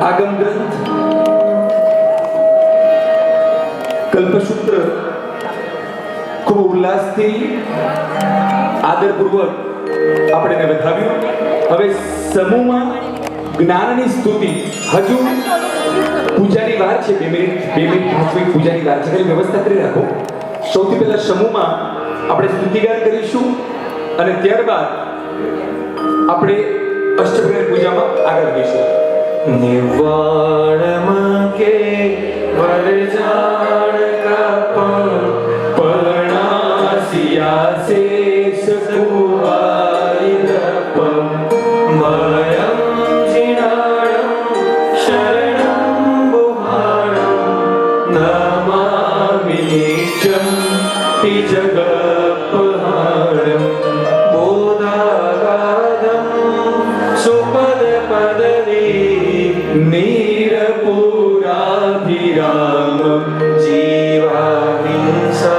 આગમ ગ્રંથ કલ્પસૂત્ર ખૂબ ઉલ્લાસથી આદરપૂર્વક આપણે એને વધાવ્યું. હવે સમૂહમાં જ્ઞાનની સ્તુતિ હજુ પૂજાની વાર છે. 2 મિનિટ પૂજાની વાર છે. ખાલી વ્યવસ્થા કરી રાખો. સૌથી પહેલા સમૂહમાં આપણે સ્તુતિગાન કરીશું અને ત્યારબાદ આપણે અષ્ટપ્રહર પૂજામાં આગળ જઈશું. નિવાણમાં કે વરજાણ કાપણ પરણાસિયા શેષ કુવાયરપમ મયમ જીણાણમ શરણમ બુહાણમ નમામિ નિત્યમ તિ જગત્પહારમ બોધાગાદમ સુપદ પદવી નીરપુરાધિરામ જીવાહિંસા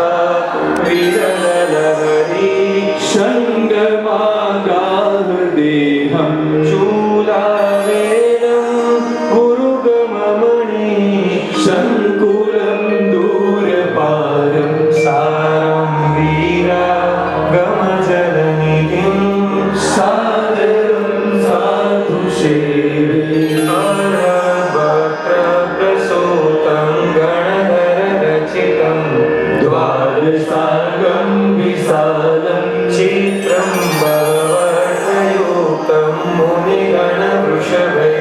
વિરલલહરી સંગમાગાહ દેહમ ચૂલાવેદમ ગુરુગમમણી સંકુલમ દૂરપારમ સારમ વીરા ગમજલનિધિં સાદરમ સાધુ સેવે અરભક્તપ્રસૂतं ગણધરરચિतं દ્વાદશાંગમ વિશાલમ ચિત્રં ભવવર્ષયુક્तं મુનિગણવૃષભૈः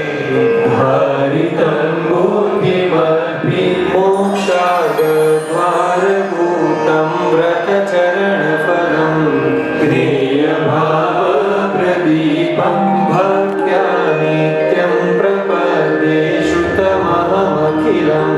હરિતં બુદ્ધિમદ્ભિ મોક્ષાગદ્વારભૂतं વ્રતચરણફલં જ્ઞેયભાવ પ્રદીપમ ભક્ત્યા નિત્યં પ્રપદ્યે શ્રુતમહમખિલં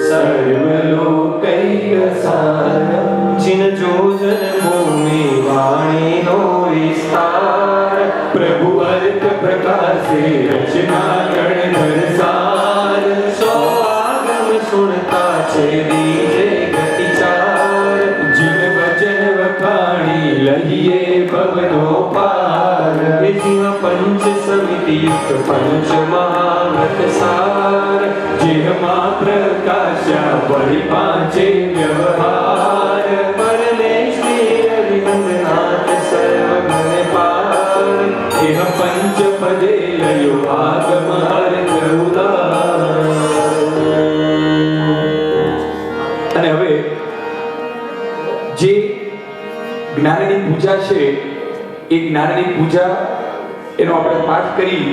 સર્વલોકૈકસારમ જિનજોજન ભૂમિ વાણીનો વિસ્તાર પ્રભુ અર્ક પ્રકાશે રચના ગણધર સાર સો આગમ સુણતા છે દીજે ગતિચાર જીવ વચન વખાણી લહીએ ભવનો પાર જીવ પંચ સમિતિયુક્ત પંચ મહાવ્રત સાર જેમાં પ્રકાશ્યા વળી પાંચે વ્યવહાર પરમેશ્વરી હરિવંદનાથ સર્વગુણ પાર એહ પંચ પદે લયો આગમ અર્થ ઉદાર. અને હવે જે જ્ઞાનની પૂજા છે એ જ્ઞાનની પૂજા એનો આપણે પાઠ કરી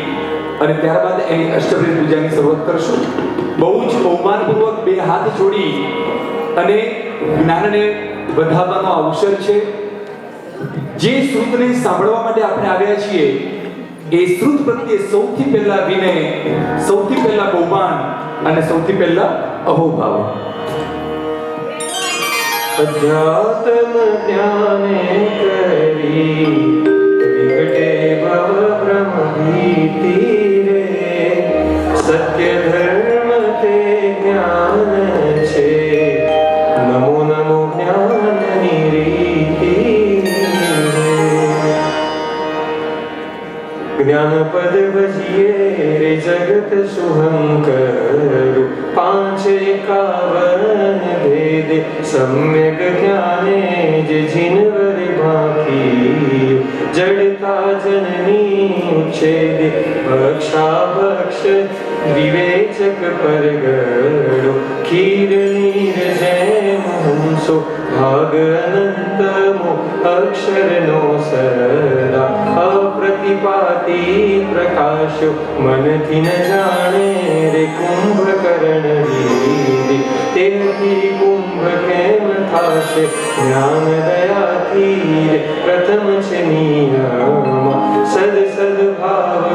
અને ત્યારબાદ એની અષ્ટપ્રહર પૂજાની શરૂઆત કરશું. બહુ જ બહુમાનપૂર્વક 2 હાથ જોડી અને જ્ઞાનને વધાવવાનો અવસર છે. જે શ્રુતને સાંભળવા માટે આપણે આવ્યા છીએ એ શ્રુત પ્રત્યે સૌથી પહેલા વિનય, સૌથી પહેલા બહુમાન અને સૌથી પહેલા અહોભાવ. અધ્યાત્મ જ્ઞાને કરી વિઘટે ભવ ભ્રમ ભીતિ રે સત્ય ધર્મ તે જ્ઞાન છે નમો નમો જ્ઞાનની રીતિ જ્ઞાન પદ ભજીએ રે જગત શુભંકર 551 ભેદ સમ્યક જ્ઞાને જે જીનવર ભાખે छेदे भक्षाभक्ष विवेचक परगड़ो खीर नीर जैम हंसो भाग अनंतमो अक्षर नो सदा अप्रतिपाती प्रकाशो मन थी न जाने रे कुंभकर्ण रीति तेथी कुंभ केम थाशे ज्ञान दया थी रे प्रथम छे नियम सद सद्भाव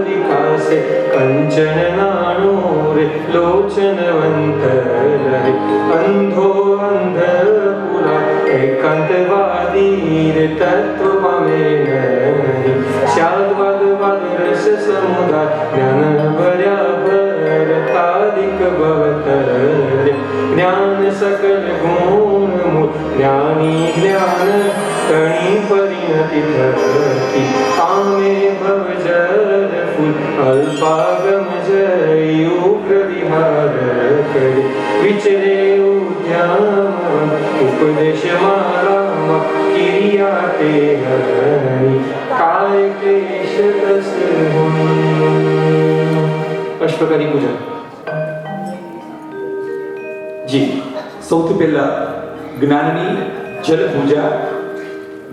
विकासे कंचन नानो रे लोचनवंत रे अंधो अंध पुरा एकांतवादी रे तत्व पामे नहीं शाद्वाद वाद रस समुदाय ज्ञान भर्या भरतादिक भवतर ज्ञान सकल गुण मूल ज्ञानी ज्ञान कणी परिणति धरती आमे भवजल फूल अल्पागम जय उग्र विहार करे विचरे उद्यान उपदेश मारा क्रिया ते हरणी काय क्लेश तस अष्टप्रकारी पूजन જી સૌથી પહેલા જ્ઞાનની જલ પૂજા.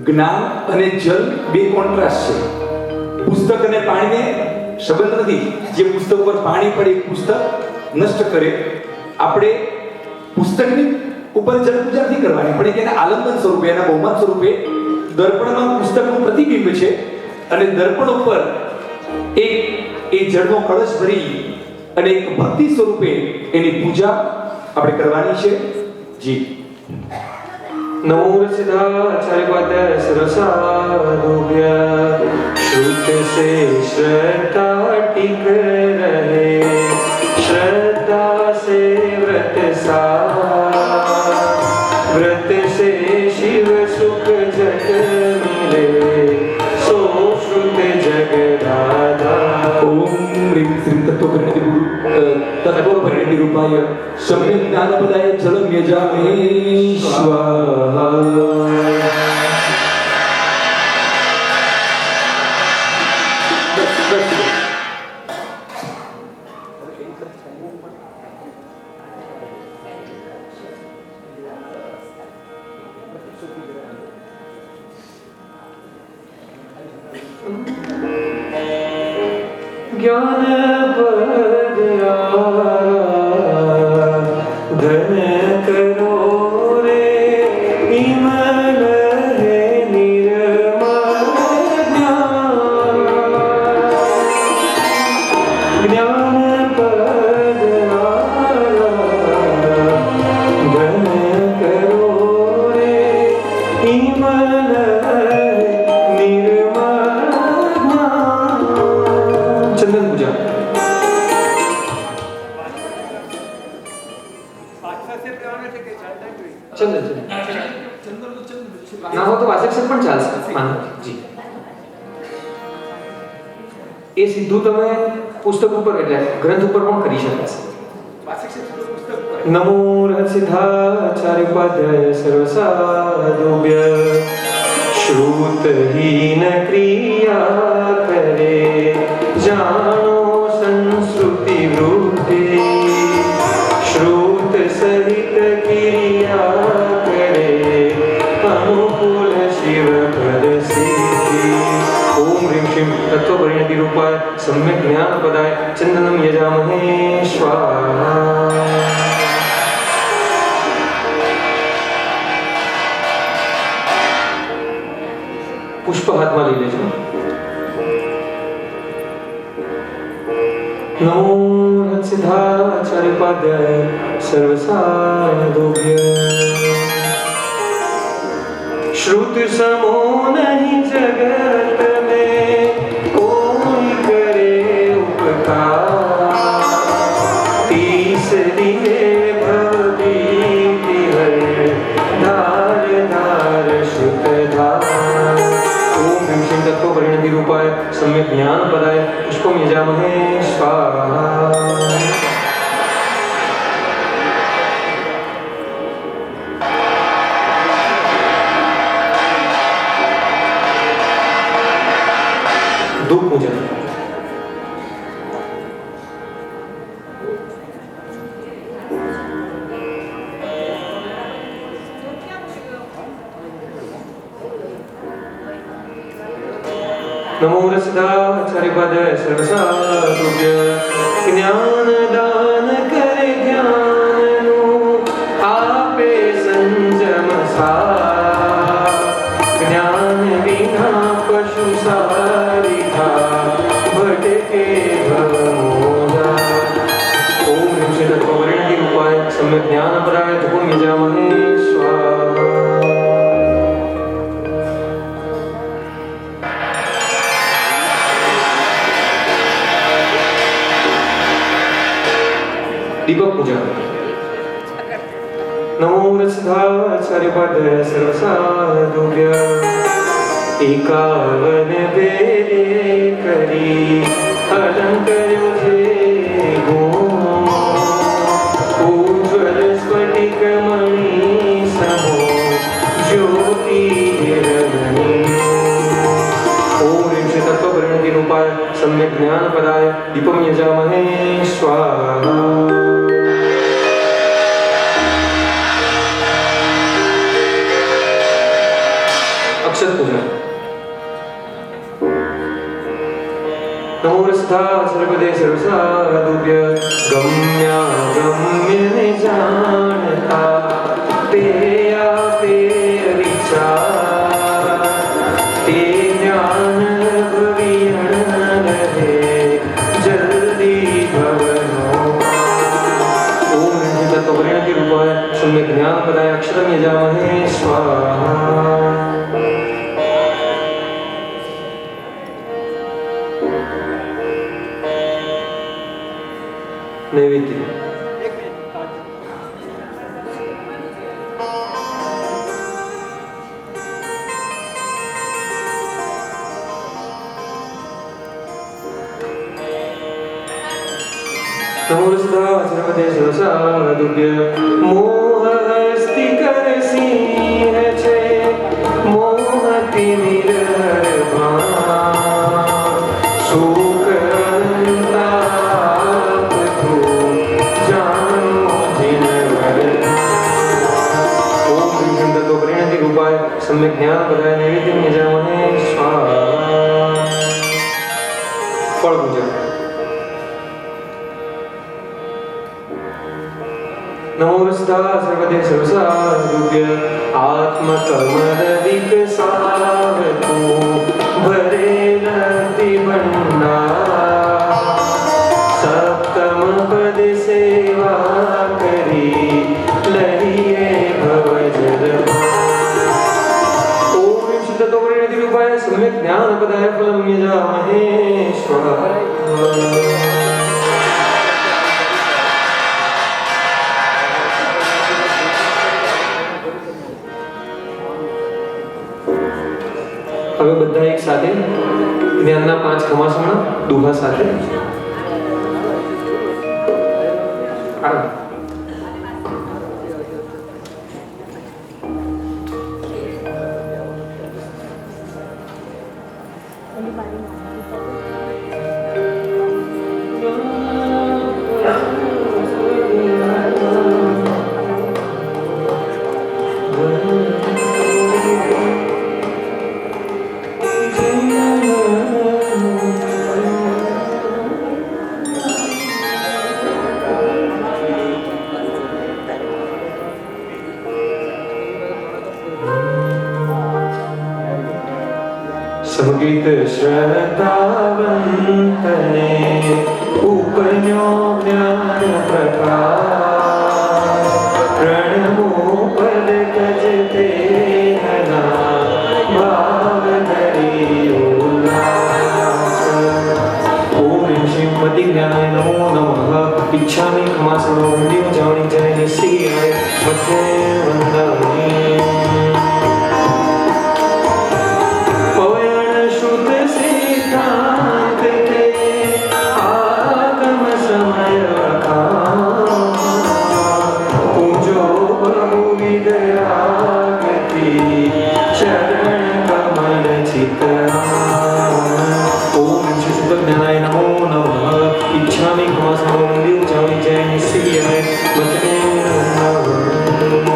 જ્ઞાન અને જલ બે કોન્ટ્રાસ્ટ છે. પુસ્તક અને પાણીને સંબંધ નથી. જે પુસ્તક ઉપર પાણી પડે પુસ્તક નષ્ટ કરે. આપણે પુસ્તકની ઉપર જલ પૂજા નથી કરવાની, પણ એના આલંબન સ્વરૂપે, એના બહુમાન સ્વરૂપે દર્પણમાં પુસ્તકનું પ્રતિબિંબ છે અને દર્પણ ઉપર એ જળનો કળશ ભરી અને એક ભક્તિ સ્વરૂપે એની પૂજા આપણે કરવાની છે. જી नमो सिद्धाचार्य पद सरसाधुभ्य श्रुत से श्रद्धा टिक रहे श्रद्धा से व्रत सा व्रत से शिव सुख जग मिले सो श्रुत जगदाधा. ओम ह्रीं श्रीं तत्त्वपरिणति रूपाय सम्यक् ज्ञानपदाय जलं यजामहे स्वाहा. ज्ञान पद धन करो रे विमल है निर्मल ज्ञान पद धन करो रे विमल चंदन पूजा. चंदन ना हो तो वाचक से પણ ચાલશે માનો જી. એ સીધું તમે પુસ્તક ઉપર એટલે ગ્રંથ ઉપર પણ કરી શકાશે. નમો સિદ્ધાચાર્ય ઉપાધ્યાય સર્વસાધુભ્ય श्रुतहीन क्रिया करे जानो संस्कृति वृद्धि श्रुत सहित क्रिया करे अनुकूल शिव पद सिद्धि. ओम ह्रीं श्रीं तत्त्वपरिणति रूपाय सम्यक् ज्ञानपदाय चंदनं यजामहे स्वाहा. पुष्प हाथમાં લઈ લેજો. नमो सिद्धाचार्य पद सर्वसाधुभ्य श्रुत समो नहीं जगत में कोई करे उपकार तीसरी भवदीति हर धार धार श्रुत धार. तत्त्वपरिणति रूपाय सम्यक् ज्ञानपदाय पुष्पं यजामहे स्वाहा. धूप पूजन. नमो रसदाचार्यपद सर्वसाधुभ्य ज्ञान दान करे ज्ञानનું આપે સંજમ સાર જ્ઞાન વિના પશુ સારિકા ભટકે ભવમોરા ઓમ ઋષિ તત્વવર્ણિ રૂપાય સમ્યક જ્ઞાન પરાય પુણ્યજામહે સ્વાહા दीपक पूजा नमो रसदाचार्यपद सर्वसाधुभ्य एकावन बेरे કરી અલંકર્યો છે ગુણ ઉજ્જવલ સ્ફટિક મણિ સમો જ્યોતિ રમણી ઓમ રીમ શ્રી તત્વવર્ણિ રૂપાય સમ્યક જ્ઞાન પદાય દીપમ યજામહે સ્વાહા अक्षर पूजा नमो रसदा सर्वदे सर्वसाधुभ्य गम्या गम्य जानता पेया पेय विचार ते ज्ञान भवियण रहे जल्दी भवनो ओम तत्ववर्णि रूपाय सम्यक ज्ञान पदाय अक्षरम यजामहे स्वाहा नैवेद्य नमो रसदाचार्यपदे सर्वसाधुभ्य मोह हस्ति कर सिंह छे मोह तिमिर भान शोक अंताप को जानो जिनवर ओम ह्रीं तत्व परिणति रूपाय सम्यक ज्ञान पदाय नैवेद्यं यजामहे स्वाहा फल पूजा नमो रसदा सर्वदे सर्वसाधुभ्य आत्मकमल विकसावतो भरेल भंडार सप्तम पद सेवा करी लहिए भवजल ओम शुद्ध तोरणि रूपाय सम्यक ज्ञान पदाय फलम यजामहे स्वाहा હવે બધા એક સાથે જ્ઞાનના 5 ખમાસણા દુહા સાથે संगीत श्रद्धावंतने उपन्यो ज्ञान प्रकाश प्रणमो पद गजते हना भाव धरी उल्लास ओम श्रीमती ज्ञानाय नमो नमः इच्छामि खमासनो हृदय जानी जय निसियाय मध्य वंदनी इच्छामि खमासनो हृदय जानी जय निसियाय मध्य वंदनी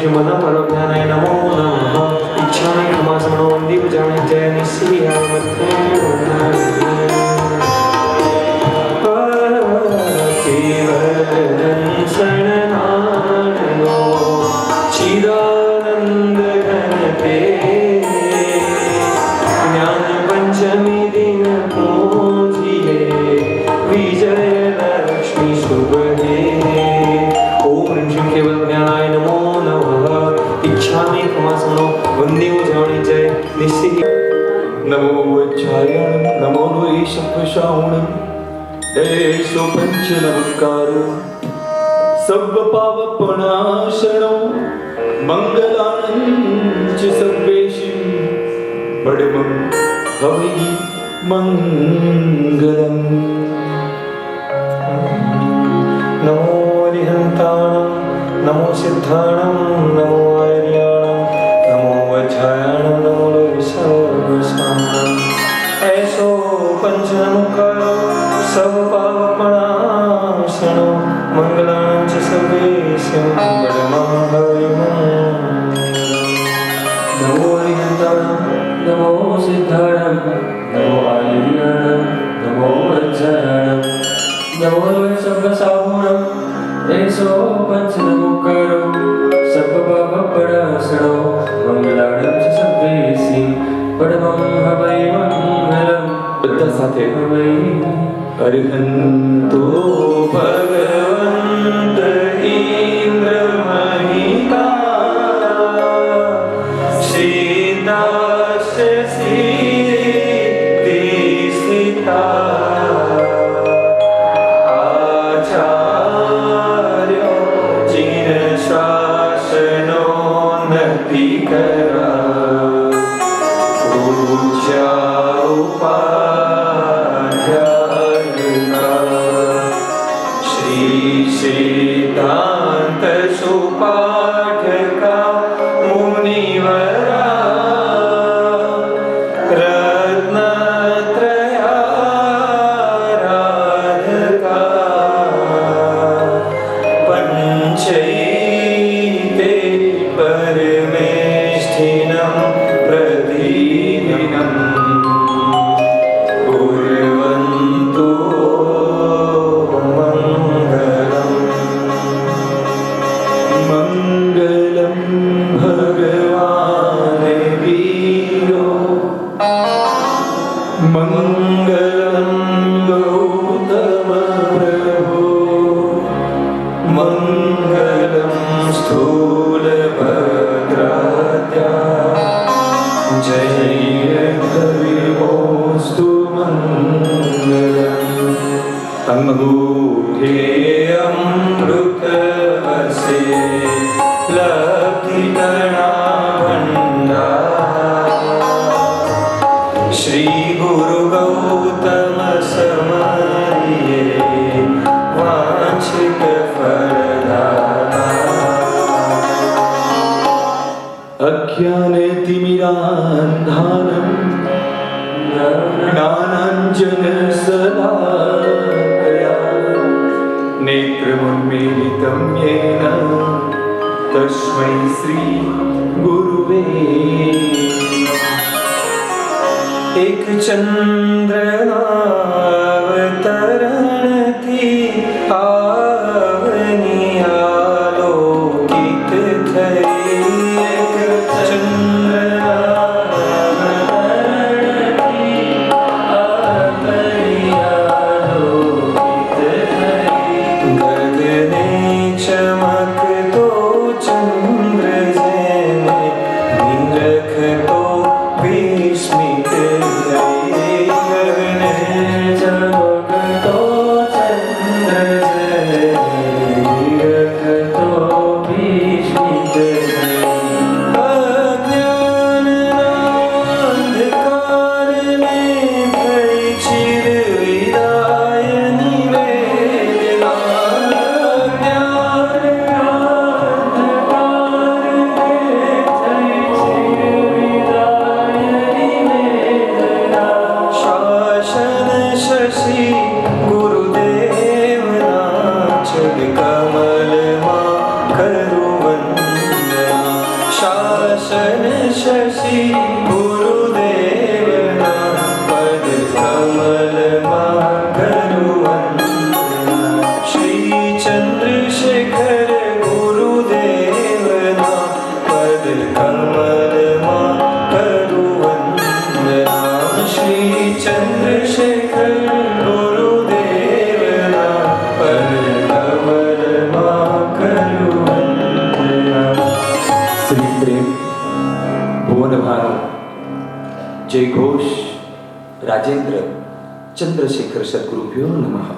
श्रीमन्मनोज्ञानाय नमो नमः इच्छामि क्षमासनो दीप जाने जय निसिया मध्य केवलं शरणागतो चिदानंद घनते ज्ञान पंचमी दिन पूजिए विजय लक्ष्मी शुभे ओम ह्रीं केवल ज्ञानाय नमो नमः इच्छामि क्षमासनो वंदे उजाणी जय निसिह नमो वज्रायण नमो लोहिषपशाहुणं देशो पंच नमस्कारो सब पावपणाशनो मंगलानं च सर्वेषु बड़मं हवै मंगलम् नमो रिहन्ताणं नमो सिद्धाणं नमो आर्याणं नमो वज्रायणं नमो लोहिषपशाहुणं ऐसो पंचनमुखारो सब पावपणाशनो मंगलां च सर्वेषां बड़मं हवै नमो हरिहन्ताणं नमो सिद्धाणं नमो आर्याणं नमो वज्रायणं नमो लोहिषपशाहुणं ऐसो पंचनमुखारो सर्वपापप्रणाशनो मंगलां च सर्वेषां परमं हवै मंगलम् બધા સાથે हवै અરિહંતો भगवन्त इंद्र महिता श्रीदास सिद्धिस्थिता आचार्य चिर शासनोन्नति करा पूज्या श्री सिद्धांत सुपाठका मुनिवरा रत्नत्रयाराधका पंचैते परमेष्ठिनं प्रतिदिनं कुर्वन्तु मंगलम भगवान वीरो मंगलम गौतम प्रभु मंगलम स्थूलभद्राद्या जय हरिओस्तु मंगलम अमृतवसे लब्धिकरणा भण्डार श्री गुरु गौतम समये वांछित फलदाता अज्ञान तिमिरान्धानं ज्ञानाञ्जन शलाकया नेत्रमुन्मीलितं येन तस्मै श्री गुरुवे एक चंद्रनावतरण थी आवनी आलोकित थई एक चंद्रनावतरण थी आवनी आलोकित थई गगने चमकतो चंद्र जैने निरखतो विस्मित गगने चमकतो चंद्र जैने निरखतो विस्मित શ્રી ગુરુદેવના પદ કમલમાં કરું વંદના. શ્રી ચંદ્રશેખર ગુરુદેવના પદ કમલમાં કરું વંદના. શ્રી ચંદ્રશેખર ગુરુદેવના પદ કમલમાં કરું વંદના. શ્રી પ્રેમ ભુવન ભાનુ જય ઘોષ રાજેન્દ્ર ચંદ્રશેખર સદગુરુભ્યો નમઃ.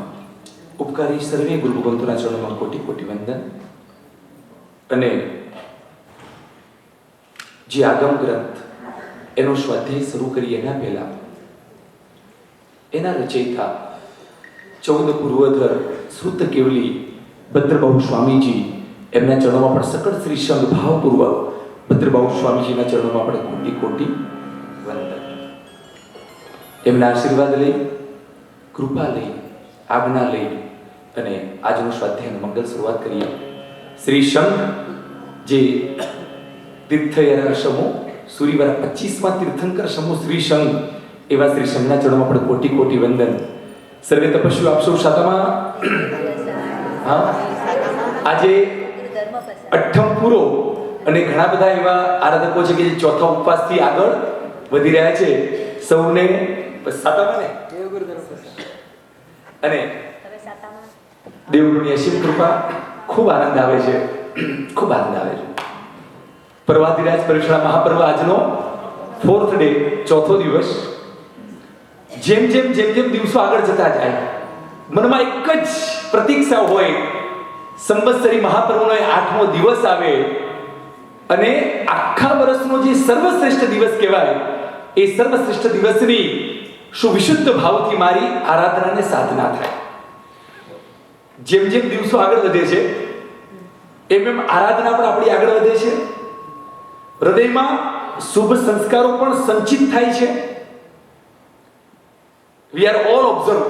ઉપકારી સર્વે ગુરુ ભગવંતોના ચરણોમાં કોટી કોટી વંદન. અને જે આગમ ગ્રંથ એનો સ્વાધ્યાય શરૂ કરી એના પહેલા એના રચયિતા 14 પૂર્વધર શ્રુત કેવલી ભદ્રબાહુ સ્વામીજી એમના ચરણોમાં પણ સકળ શ્રી સંઘ ભાવપૂર્વક ભદ્રબાહુ સ્વામીજીના ચરણોમાં પણ કોટી કોટી વંદન. એમના આશીર્વાદ લઈ, કૃપા લઈ, આજ્ઞા લઈ અને આજનો સ્વાધ્યાયનો મંગલ શરૂઆત કરીએ. શ્રી સંઘ જે તીર્થયાત્રા સમૂહ સૂરીવાળા 25મા તીર્થંકર સમૂહ શ્રી સંઘ એવા શ્રી સંઘના ચરણોમાં પણ કોટી કોટી વંદન. સર્વે તપસ્વીઓ આપ સૌ શાતામાં હા આજે અઠ્ઠમ પૂરો અને ઘણા બધા એવા આરાધકો છે કે જે ચોથા ઉપવાસથી આગળ વધી રહ્યા છે. સૌને સાતામાં ને અને દેવગુરુની અસીમ કૃપા. ખૂબ આનંદ આવે છે, ખૂબ આનંદ આવે છે. પ્રવાધિરાજ પરીક્ષા મહાપર્વ આજનો 4th ડે, ચોથો દિવસ. જેમ જેમ દિવસો આગળ જતા જાય મનમાં એક જ પ્રતીક્ષા હોય, સંવત્સરી મહાપર્વનો 8મો દિવસ આવે અને આખા વર્ષનો જે સર્વશ્રેષ્ઠ દિવસ કહેવાય એ સર્વશ્રેષ્ઠ દિવસની શુભિશુદ્ધ ભાવથી મારી આરાધના અને સાધના થાય. જેમ દિવસો આગળ વધે છે એમ આરાધના પણ આપણી આગળ વધે છે. હૃદયમાં શુભ સંસ્કારો પણ સંચિત થાય છે. વી આર ઓલ ઓબ્ઝર્વ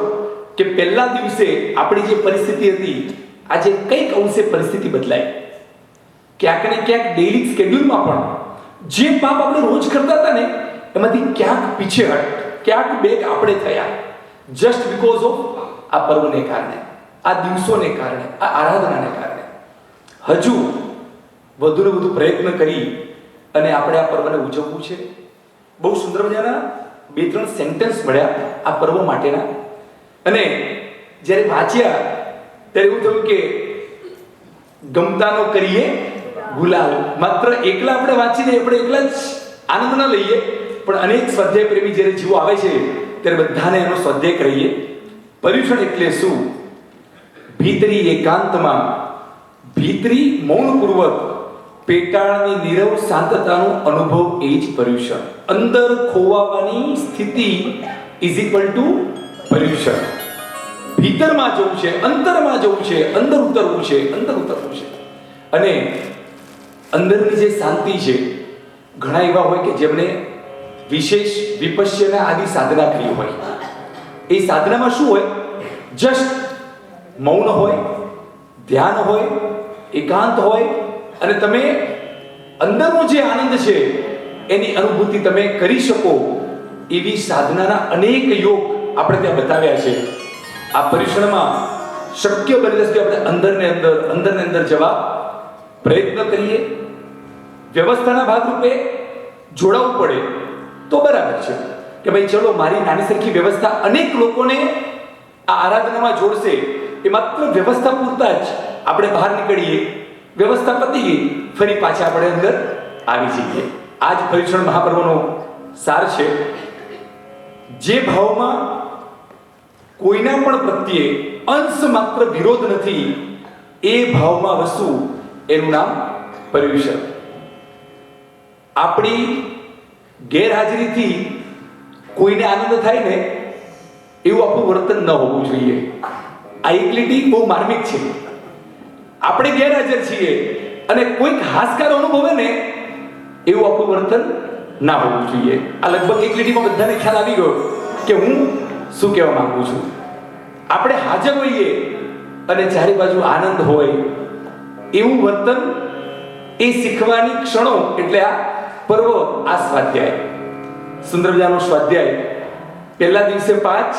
કે પહેલા દિવસે આપણી જે પરિસ્થિતિ હતી આજે કઈક અંશે પરિસ્થિતિ બદલાઈ. ક્યાંક ને ક્યાંક ડેઇલી સ્કેડ્યુલમાં પણ જે પાપ આપણે રોજ કરતા હતા ને એમાંથી ક્યાંક પીછેહટ, ક્યાંક બેક આપણે થયા જસ્ટ બીકોઝ ઓફ આ પર્વને કારણે, આ દિવસોને કારણે, આ આરાધનાને કારણે. હજુ વધુ ને વધુ પ્રયત્ન કરી અને આપણે આ પર્વને ઉજવવું છે. બહુ સુંદર મજાના 2-3 સેન્ટેન્સ મળ્યા આ પર્વ માટેના અને જ્યારે વાંચ્યા ત્યારે એવું થયું કે ગમતાનો કરીએ ગુલાલ. માત્ર એકલા આપણે વાંચીને આપણે એકલા જ આનંદ ન લઈએ, પણ અનેક સ્વાધ્યાય પ્રેમી જ્યારે જીવો આવે છે ત્યારે બધાને એનો સ્વાધ્યાય કહીએ. પર્યુષણ એટલે શું? ભીતરી એકાંતમાં, ભીતરી મૌનપૂર્વક પેટાળની નીરવ શાંતતાનો અનુભવ એ જ પર્યુષણ. અંદર ખોવાવાની સ્થિતિ ઇઝ ઇક્વલ ટુ પર્યુષણ. ભીતરમાં જવું છે, અંતરમાં જવું છે, અંદર ઉતરવું છે, અંદર ઉતરવું છે. અને અંદરની જે શાંતિ છે, ઘણા એવા હોય કે જેમને વિશેષ વિપશ્યના આદિ સાધના કરી હોય. એ સાધનામાં શું હોય? જસ્ટ મૌન હોય, ધ્યાન હોય, એકાંત હોય અને તમે અંદરનો જે આનંદ છે એની અનુભૂતિ તમે કરી શકો એવી સાધનાના અનેક યોગ આપણે ત્યાં બતાવ્યા છે. આ પરીક્ષણમાં શક્ય બને ત્યાં સુધી આપણે અંદરને અંદર જવા પ્રયત્ન કરીએ. વ્યવસ્થાના ભાગરૂપે જોડાવવું પડે તો બરાબર છે કે ભાઈ ચલો મારી નાની સરખી વ્યવસ્થા અનેક લોકોને આ આરાધનામાં જોડશે. એ માત્ર વ્યવસ્થા પૂરતા જ આપણે બહાર નીકળીએ, વ્યવસ્થા પતી ગઈ, ફરી પાછા આપણે અંદર આવી જઈએ. આ જ પરીક્ષણ મહાપર્વનો સાર છે. જે ભાવમાં કોઈના પણ પ્રત્યે અંશ માત્ર વિરોધ નથી એ ભાવમાં વસવું એનું નામ પર્યુષણ. આપણી ગેરહાજરીથી કોઈને આનંદ થાય ને એવું આપણું વર્તન ન હોવું જોઈએ. આ એકલીટી બહુ માર્મિક છે. આપણે ગેરહાજર છીએ અને કોઈક હાશકાર અનુભવે ને એવું આપણું વર્તન ના હોવું જોઈએ. આ લગભગ એકલીટીમાં બધાને ખ્યાલ આવી ગયો કે હું શું કહેવા માંગુ છું. આપણે હાજર હોઈએ અને ચારે બાજુ આનંદ હોય એવું વર્તન એ શીખવાની ક્ષણો એટલે આ પર્વ આ સ્વાધ્યાય, સુંદર મજાનો સ્વાધ્યાય. પહેલા દિવસે 5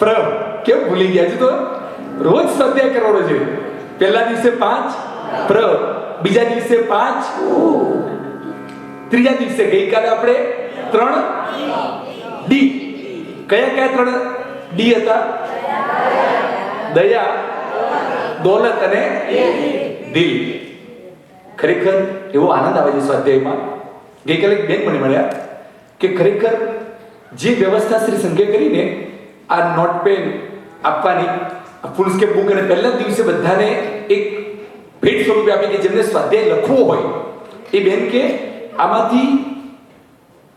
પ્ર, કેમ ભૂલી ગયા? હજુ તો રોજ સ્વાધ્યાય કરવાનો છે. પહેલા દિવસે 5 પ્ર, બીજા દિવસે 5, ત્રીજા દિવસે ગઈકાલે આપણે 3 ડી. કયા કયા 3 ડી હતા? દયા, દોલત અને દિલ. ખરેખર એવો આનંદ આવે છે સ્વાધ્યાયમાં. ગઈકાલે એક બેન મને મળ્યા કે ખરેખર જે વ્યવસ્થા શ્રી સંઘે કરીને આ નોટ પેન આપવાની, ફૂલ સ્કેપ બુક, અને પહેલા દિવસે બધાને એક ભેટ સ્વરૂપે આપી કે જેમને સ્વાધ્યાય લખવો હોય એ બેન કે આમાંથી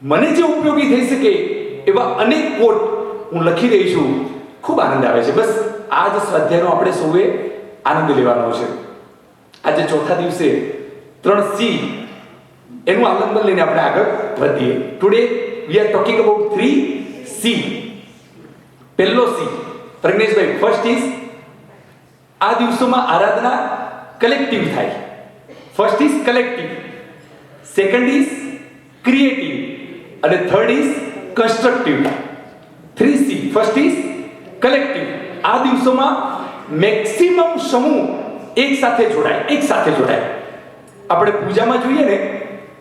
મને જે ઉપયોગી થઈ શકે એવા અનેક કોટ હું લખી રહી છું. ખૂબ આનંદ આવે છે. બસ આ જ સ્વાધ્યાયનો આપણે સૌએ આનંદ લેવાનો છે. આજે ચોથા દિવસે 3C એનું આલંબન લઈને આપણે આગળ વધીએ. Today we are talking about 3C. પહેલો C, પ્રજ્ઞેશભાઈ, ફર્સ્ટ ઇઝ આ દિવસોમાં આરાધના કલેક્ટિવ થાય. First is collective, second is creative અને third is constructive. 3C. First is collective. આ દિવસોમાં મેક્સિમમ સમૂહ એક સાથે જોડાય. આપણે પૂજામાં જોઈએ ને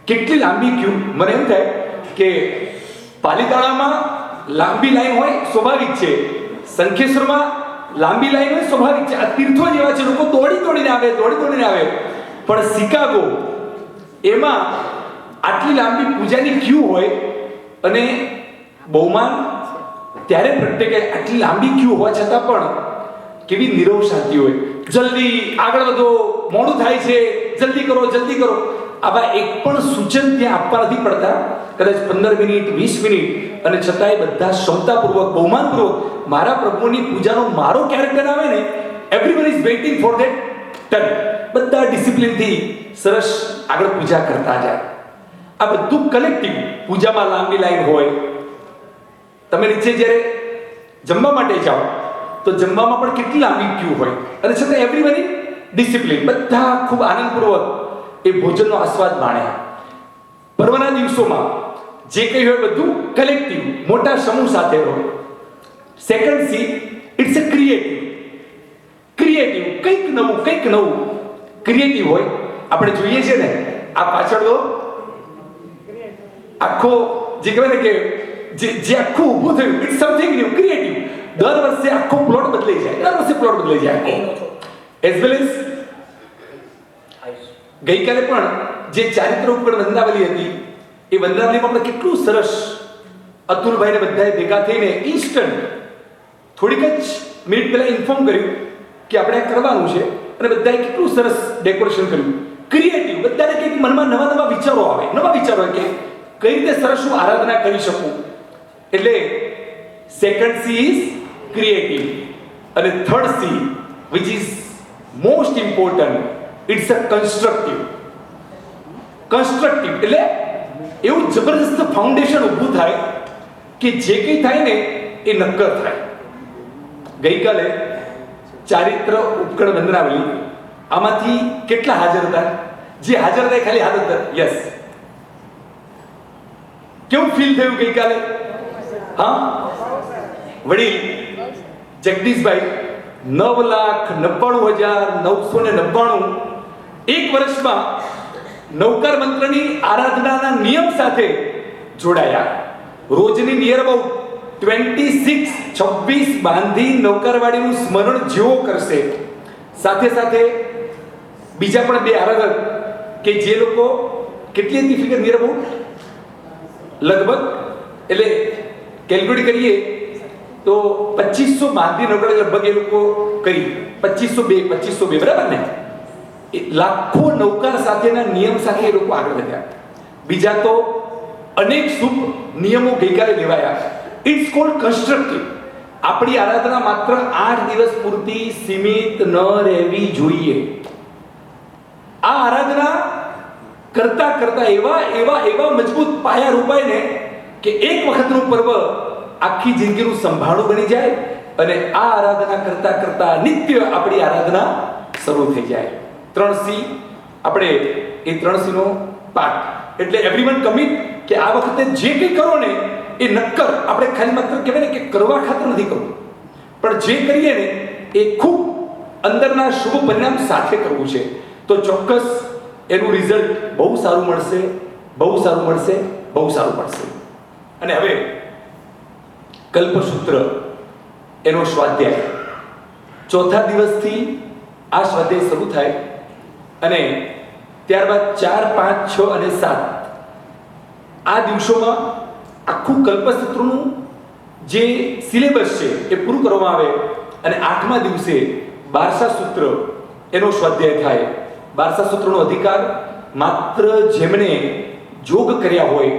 કેટલી લાંબી ક્યુ. મને એમ થાય કે પાલીતાણામાં લાંબી લાઈન હોય સ્વાભાવિક છે, શંખેશ્વરમાં લાંબી લાઈન હોય સ્વાભાવિક છે. આ તીર્થો જેવા છે, લોકો દોડીને આવે. પણ શિકાગો એમાં આટલી લાંબી પૂજાની ક્યુ હોય અને બહુમાન ત્યારે પ્રગટે કે આટલી લાંબી ક્યુ હોવા છતાં પણ કેવી નીરવ શાંતિ હોય. જલ્દી આગળ વધો, મોડું થાય છે, જલ્દી કરો. આવા એક પણ સૂચન ત્યાં આપવા નથી પડતા. કદાચ 15 મિનિટ 20 મિનિટ, અને છતાંય બધા ક્ષમતાપૂર્વક, બહુમાનપૂર્વક મારા પ્રભુની પૂજાનો મારો ક્યારે ટર્ન આવે ને, everyone is waiting for that turn. બધા ડિસિપ્લિનથી સરસ આગળ પૂજા કરતા જાય. આ બધું કલેક્ટિવ. પૂજામાં લાંબી લાઈન હોય. તમે નીચે જ્યારે જમવા માટે જાઓ તો જમવામાં પણ કેટલી લાંબી ક્યુ હોય, અને છતાં એવરીવન ઇઝ ડિસિપ્લિન. બધા ખૂબ આનંદપૂર્વક એ ભોજનનો આસ્વાદ માણે. પર્વના દિવસોમાં જે કંઈ હોય બધું કલેક્ટિવ, મોટા સમૂહ સાથે હોય. Second C, it's a creative. કંઈક નવું ક્રિએટિવ હોય. આપણે જોઈએ છે ને આ પાછળ તો આખો જે કહેવાય ને કે જે આખું ઊભું થયું, ઇટ્સ સમથિંગ ન્યુ, ક્રિએટિવ. દર વર્ષે આખો પ્લોટ બદલાઈ જાય આખો. એઝ વેલ એઝ ગઈકાલે પણ જે ચારિત્ર ઉપર વંદનાવલી હતી, એ વંદનાવલીમાં આપણે કેટલું સરસ અતુલભાઈને બધાએ ભેગા થઈને ઇન્સ્ટન્ટ થોડીક જ મિનિટ પહેલા ઇન્ફોર્મ કર્યું કે આપણે આ કરવાનું છે, અને બધાએ કેટલું સરસ ડેકોરેશન કર્યું. ક્રિએટિવ. બધાને કંઈક મનમાં નવા વિચારો આવે કે કઈ રીતે સરસ હું આરાધના કરી શકું. એટલે સેકન્ડ સી ઇઝ ક્રિએટિવ, અને third C which is most important, it's a constructive. એટલે એવું જબરદસ્ત ફાઉન્ડેશન ઊભું થાય કે જે કંઈ થાય ને એ નક્કર થાય. ગઈકાલે ચારિત્ર ઉપકરણ વંદનાવલી, આમાંથી કેટલા હાજર હતા? જે હાજર હતા ખાલી હાથ હતા. યસ. કેવું ફીલ થયું ગઈકાલે? હા, વડીલ જગદીશભાઈ 9,99,999 એક વર્ષમાં નવકાર મંત્રની આરાધનાના નિયમ સાથે જોડાયા. રોજની નિયર અબાઉટ 26 બાંધી નવકારવાડીનું સ્મરણ જેવો કરશે. સાથે બીજા પણ 2 આરાધક કે જે લોકો કેટલી હતી ફિગર નિયર અબાઉટ લગભગ, એટલે કેલ્ક્યુલેટ કરીએ તો 2500 બાંધી નવકાર લગભગ એ લોકો કરી 2502 બરાબર ને? લાખો નવકાર સાથેના નિયમ સાથે એ લોકો આગળ વધ્યા. બીજા તો અનેક શુભ નિયમો ગઈકાલે લેવાયા. It's called constructive. આપણી આરાધના માત્ર 8 દિવસ પૂરતી સીમિત ન રહેવી જોઈએ. આ આરાધના કરતા એવા મજબૂત પાયા રૂપાય ને કે એક વખતનું પર્વ આખી જિંદગીનું સંભાળું બની જાય, અને આ આરાધના કરતા નિત્ય આપણી આરાધના શરૂ થઈ જાય. 3C આપણે એ 3Cનો પાઠ. એટલે એવરીવન કમિટ કે આ વખતે જે કંઈ કરો ને એ નક્કર, આપણે ખાલી માત્ર કહેવાય ને કે કરવા ખાતર નથી કરવું, પણ જે કરીએ ને એ ખૂબ અંદરના શુભ પરિણામ સાથે કરવું છે. તો ચોક્કસ એનું રિઝલ્ટ બહુ સારું મળશે, બહુ સારું મળશે, બહુ સારું મળશે. અને હવે કલ્પસૂત્ર એનો સ્વાધ્યાય ચોથા દિવસથી આ સ્વાધ્યાય શરૂ થાય અને ત્યારબાદ 4, 5, 6 અને 7 આ દિવસોમાં આખું કલ્પસૂત્રનું જે સિલેબસ છે એ પૂરું કરવામાં આવે અને 8મા દિવસે બારસા સૂત્ર એનો સ્વાધ્યાય થાય. બારસા સૂત્રનો અધિકાર માત્ર જેમણે યોગ કર્યા હોય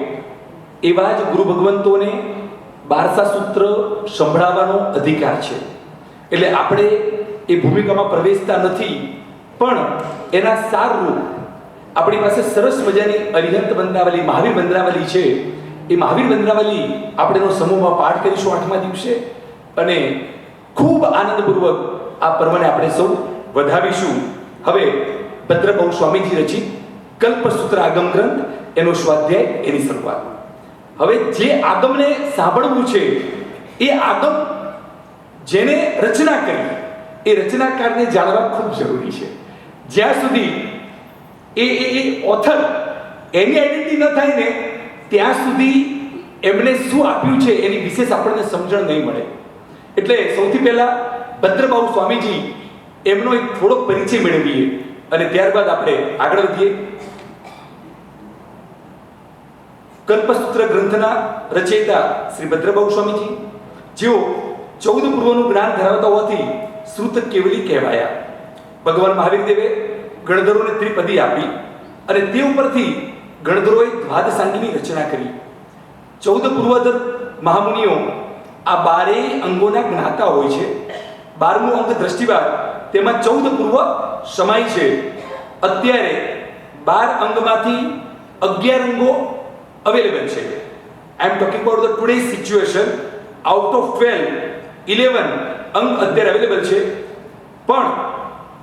એવા જ ગુરુ ભગવંતોને બારસા સૂત્ર સંભળાવવાનો અધિકાર છે. એટલે આપણે એ ભૂમિકામાં પ્રવેશતા નથી, પણ એના સારરૂપ આપણી પાસે સરસ મજાની અરિહંત વંદનાવલી, મહાવીર વંદનાવલી છે. એ મહાવીર વંદનાવલી આપણે એનો સમૂહમાં પાઠ કરીશું 8મા દિવસે અને ખૂબ આનંદપૂર્વક આ પર્વને આપણે સૌ વધાવીશું. હવે ભદ્રભાઉ સ્વામીજી રચિત કલ્પસૂત્ર આગમ ગ્રંથ એનો સ્વાધ્યાય, એની શરૂઆત. હવે જે આગમને સાંભળવું છે એ આગમ જેને રચના કરી એ રચનાકારને જાણવા ખૂબ જરૂરી છે. જ્યાં સુધી એ ઓથર એની આઈડેન્ટિટી ન થાય ને ત્યાં સુધી એમણે શું આપ્યું છે એની વિશેષ આપણને સમજણ નહીં મળે. એટલે સૌથી પહેલા ભદ્રભાઉ સ્વામીજી એમનો એક થોડોક પરિચય મેળવીએ અને ત્યારબાદ આપણે આગળ વધીએ. કલ્પસૂત્ર ગ્રંથના રચયિતા શ્રી ભદ્રભાઉ સ્વામીજી, જેઓ 14 પૂર્વનું જ્ઞાન ધરાવતા હોવાથી શ્રુત કેવલી કહેવાયા. ભગવાન મહાવીર દેવે ગણધરોને ત્રિપદી આપી અને તે ઉપરથી ગણધરોએ દ્વાદશાંગીની રચના કરી. 14 પૂર્વધર મહામુનિઓ આ 12 અંગોના જ્ઞાતા હોય છે. 12મું અંગ દ્રષ્ટિવાદ, તેમાં 14 પૂર્વ સમાય છે. અત્યારે 12 અંગમાંથી 11 અંગો અવેલેબલ છે. I am talking about the today situation. Out of 12 11 અંગ અત્યારે અવેલેબલ છે, પણ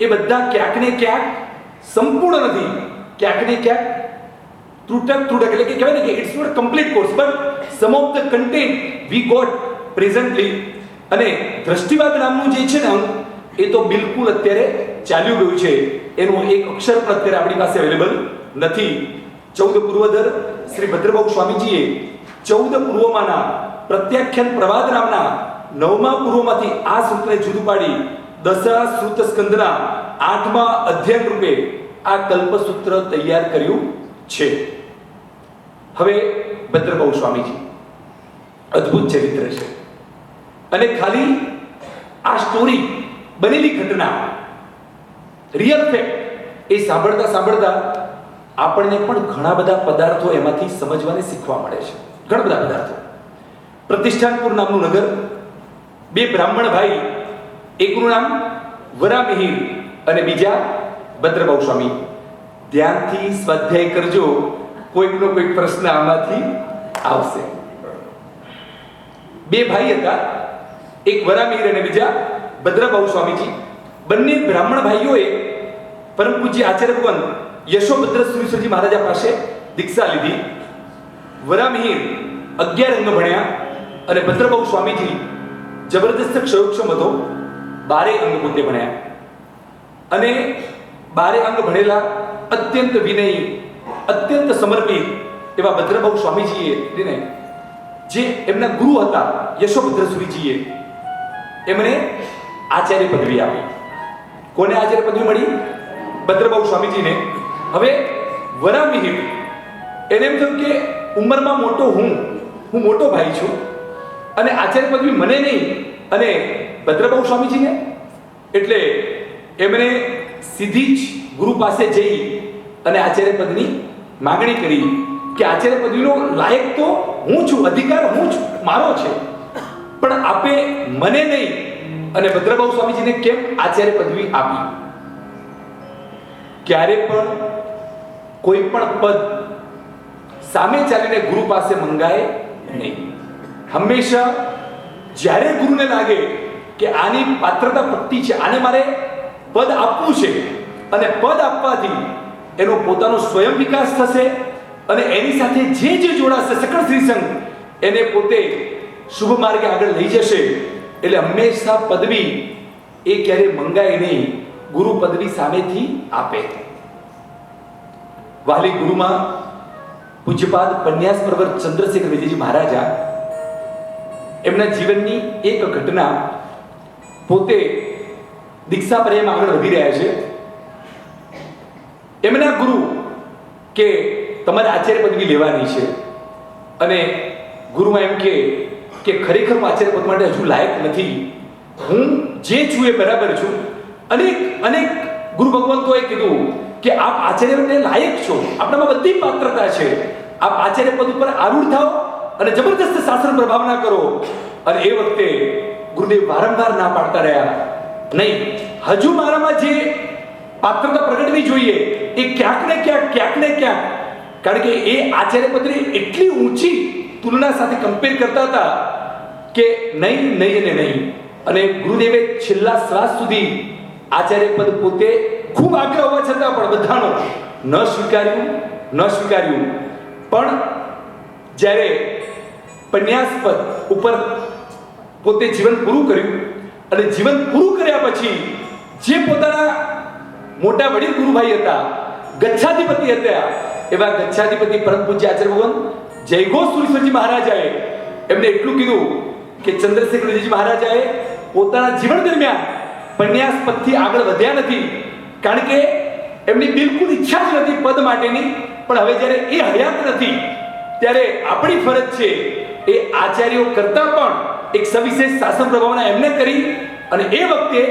એ બધા ક્યાંક ને ક્યાંક સંપૂર્ણ નથી, ક્યાંક ને ક્યાંક ત્રુટક એટલે કે કહેવાય ને કે it's not complete course, but some of the content we got presently. અને દ્રષ્ટિવાદ નામનું જે છે ને અંગ એ તો બિલકુલ અત્યારે ચાલ્યું ગયું છે. એનું એક અક્ષર પણ અત્યારે આપણી પાસે અવેલેબલ નથી. 14 પૂર્વધર શ્રી ભદ્રભાઉ સ્વામીજીએ 14 પૂર્વમાંના પ્રત્યાખ્યાન પ્રવાદ નામના 9મા પૂર્વમાંથી આ સૂત્રને જુદું પાડી દશા શ્રુત સ્કંદના 8મા અધ્યયન રૂપે આ કલ્પસૂત્ર તૈયાર કર્યું છે. હવે ભદ્રભાઉ સ્વામીજી અદ્ભુત ચરિત્ર છે અને ખાલી આ સ્ટોરી, બનેલી ઘટના, રિયલ ફેક્ટ એ સાંભળતા સાંભળતા આપણને પણ ઘણા બધા પદાર્થો એમાંથી સમજવાને શીખવા મળે છે. ઘણા બધા પદાર્થો. પ્રતિષ્ઠાનપુર નામનું નગર, 2 બ્રાહ્મણ ભાઈ, એકનું નામ વરામિહિર અને બીજા ભદ્રભાઉ સ્વામી. ધ્યાનથી સ્વાધ્યાય કરજો, કોઈકનો કોઈક પ્રશ્ન આમાંથી આવશે. 2 ભાઈ હતા, એક વરામિહિર અને બીજા ભદ્રભાઉ સ્વામીજી. બંને બ્રાહ્મણ ભાઈઓએ પરમ પૂજ્ય આચાર્ય ભગવાન યશોભદ્ર સુરીશ્વરજી મહારાજા પાસે દીક્ષા લીધી. વરામિહિર 11 અંગ ભણ્યા અને ભદ્રભાઉ સ્વામીજી જબરદસ્ત ક્ષયોક્ષમ હતો, 12 અંગ પોતે ભણ્યા. અને 12 અંગ ભણેલા, અત્યંત વિનયી, અત્યંત સમર્પિત એવા ભદ્રભાઉ સ્વામીજીએ જે એમના ગુરુ હતા યશોભદ્ર સુરીજીએ એમણે આચાર્ય પદવી આપી. કોને આચાર્ય પદવી મળી? ભદ્રભાઉ સ્વામીજીને. હવે વરામિહિર એને એમ થયું કે ઉંમરમાં મોટો હું મોટો ભાઈ છું અને આચાર્ય પદવી મને નહીં અને ભદ્રભાઉ સ્વામીજીને. એટલે એમણે સીધી જ ગુરુ પાસે જઈ અને આચાર્ય પદની માંગણી કરી કે આચાર્ય પદવીનો લાયક તો હું છું, અધિકાર હું છું, મારો છે, પણ આપે મને નહીં અને ભદ્રભાઉ સ્વામીજીને કેમ આચાર્ય પદવી આપી? ક્યારે પણ કોઈ પણ પદ સામે ચાલીને ગુરુ પાસે મંગાય નહીં. હંમેશા જ્યારે ગુરુને લાગે કે આની પાત્રતા પટ્ટી છે, આને મારે પદ આપવું છે અને પદ આપવાથી એનો પોતાનો સ્વયં વિકાસ થશે અને એની સાથે જે જોડાશે સકળ શ્રીસંઘ એને પોતે શુભ માર્ગે આગળ લઈ જશે. એટલે હંમેશા પદવી એ ક્યારે મંગાય નહીં, ગુરુ પદવી સામેથી આપે. વાલી ગુરુમાં પૂજ્યપાદ પન્યાસ પ્રવર ચંદ્રશેખર વિજયજી મહારાજા એમના જીવનની એક ઘટના પોતે દીક્ષા પ્રેમ આગળ વધી રહ્યા છે. એમના ગુરુ કે તમારે આચાર્ય પદવી લેવાની છે અને ગુરુમાં એમ કે ખરેખર હું આચાર્ય પદ માટે હજુ લાયક નથી, હું જે છું એ બરાબર છું. અનેક ગુરુ ભગવંતોએ કીધું કે આપ આચાર્ય પદને લાયક છો, આપણામાં બધી પાત્રતા છે, આપ આચાર્ય પદ ઉપર આરૂઢ થાઓ અને જબરદસ્ત શાસ્ત્ર પ્રભાવના કરો. અને એ વખતે ગુરુદેવ વારંવાર ના પાડતા રહ્યા, નહીં, હજુ મારામાં જે પાત્રતા પ્રગટવી જોઈએ એ ક્યાંક ને ક્યાંક, કારણ કે એ આચાર્ય પદની એટલી ઊંચી તુલના સાથે કમ્પેર કરતા હતા કે નહીં. અને ગુરુદેવે છેલ્લા શ્વાસ સુધી આચાર્ય પદ પોતે ખૂબ આગ્રહ હોવા છતાં પણ બધાનો ન સ્વીકાર્યું. પણ જ્યારે પન્યાસ પદ ઉપર પોતે જીવન પૂરું કર્યું અને જીવન પૂરું કર્યા પછી જે પોતાના મોટા વડીલ ગુરુભાઈ હતા, ગચ્છાધિપતિ હતા, એવા ગચ્છાધિપતિ પરમ પૂજ્ય આચાર્ય ભગવાન જયઘોષ સુરેશ્વરજી મહારાજાએ એમને એટલું કીધું કે ચંદ્રશેખર વિજયજી મહારાજાએ પોતાના જીવન દરમિયાન પન્યાસ પદથી આગળ વધ્યા નથી, કારણ કે એમની બિલકુલ ઈચ્છા જ નથી પદ માટેની. પણ હવે જ્યારે એ હયાત નથી ત્યારે આપણી ફરજ છે એ આચાર્યો કરતા પણ એક સવિશેષ શાસન પ્રભાવના એમને કરી. અને એ વખતે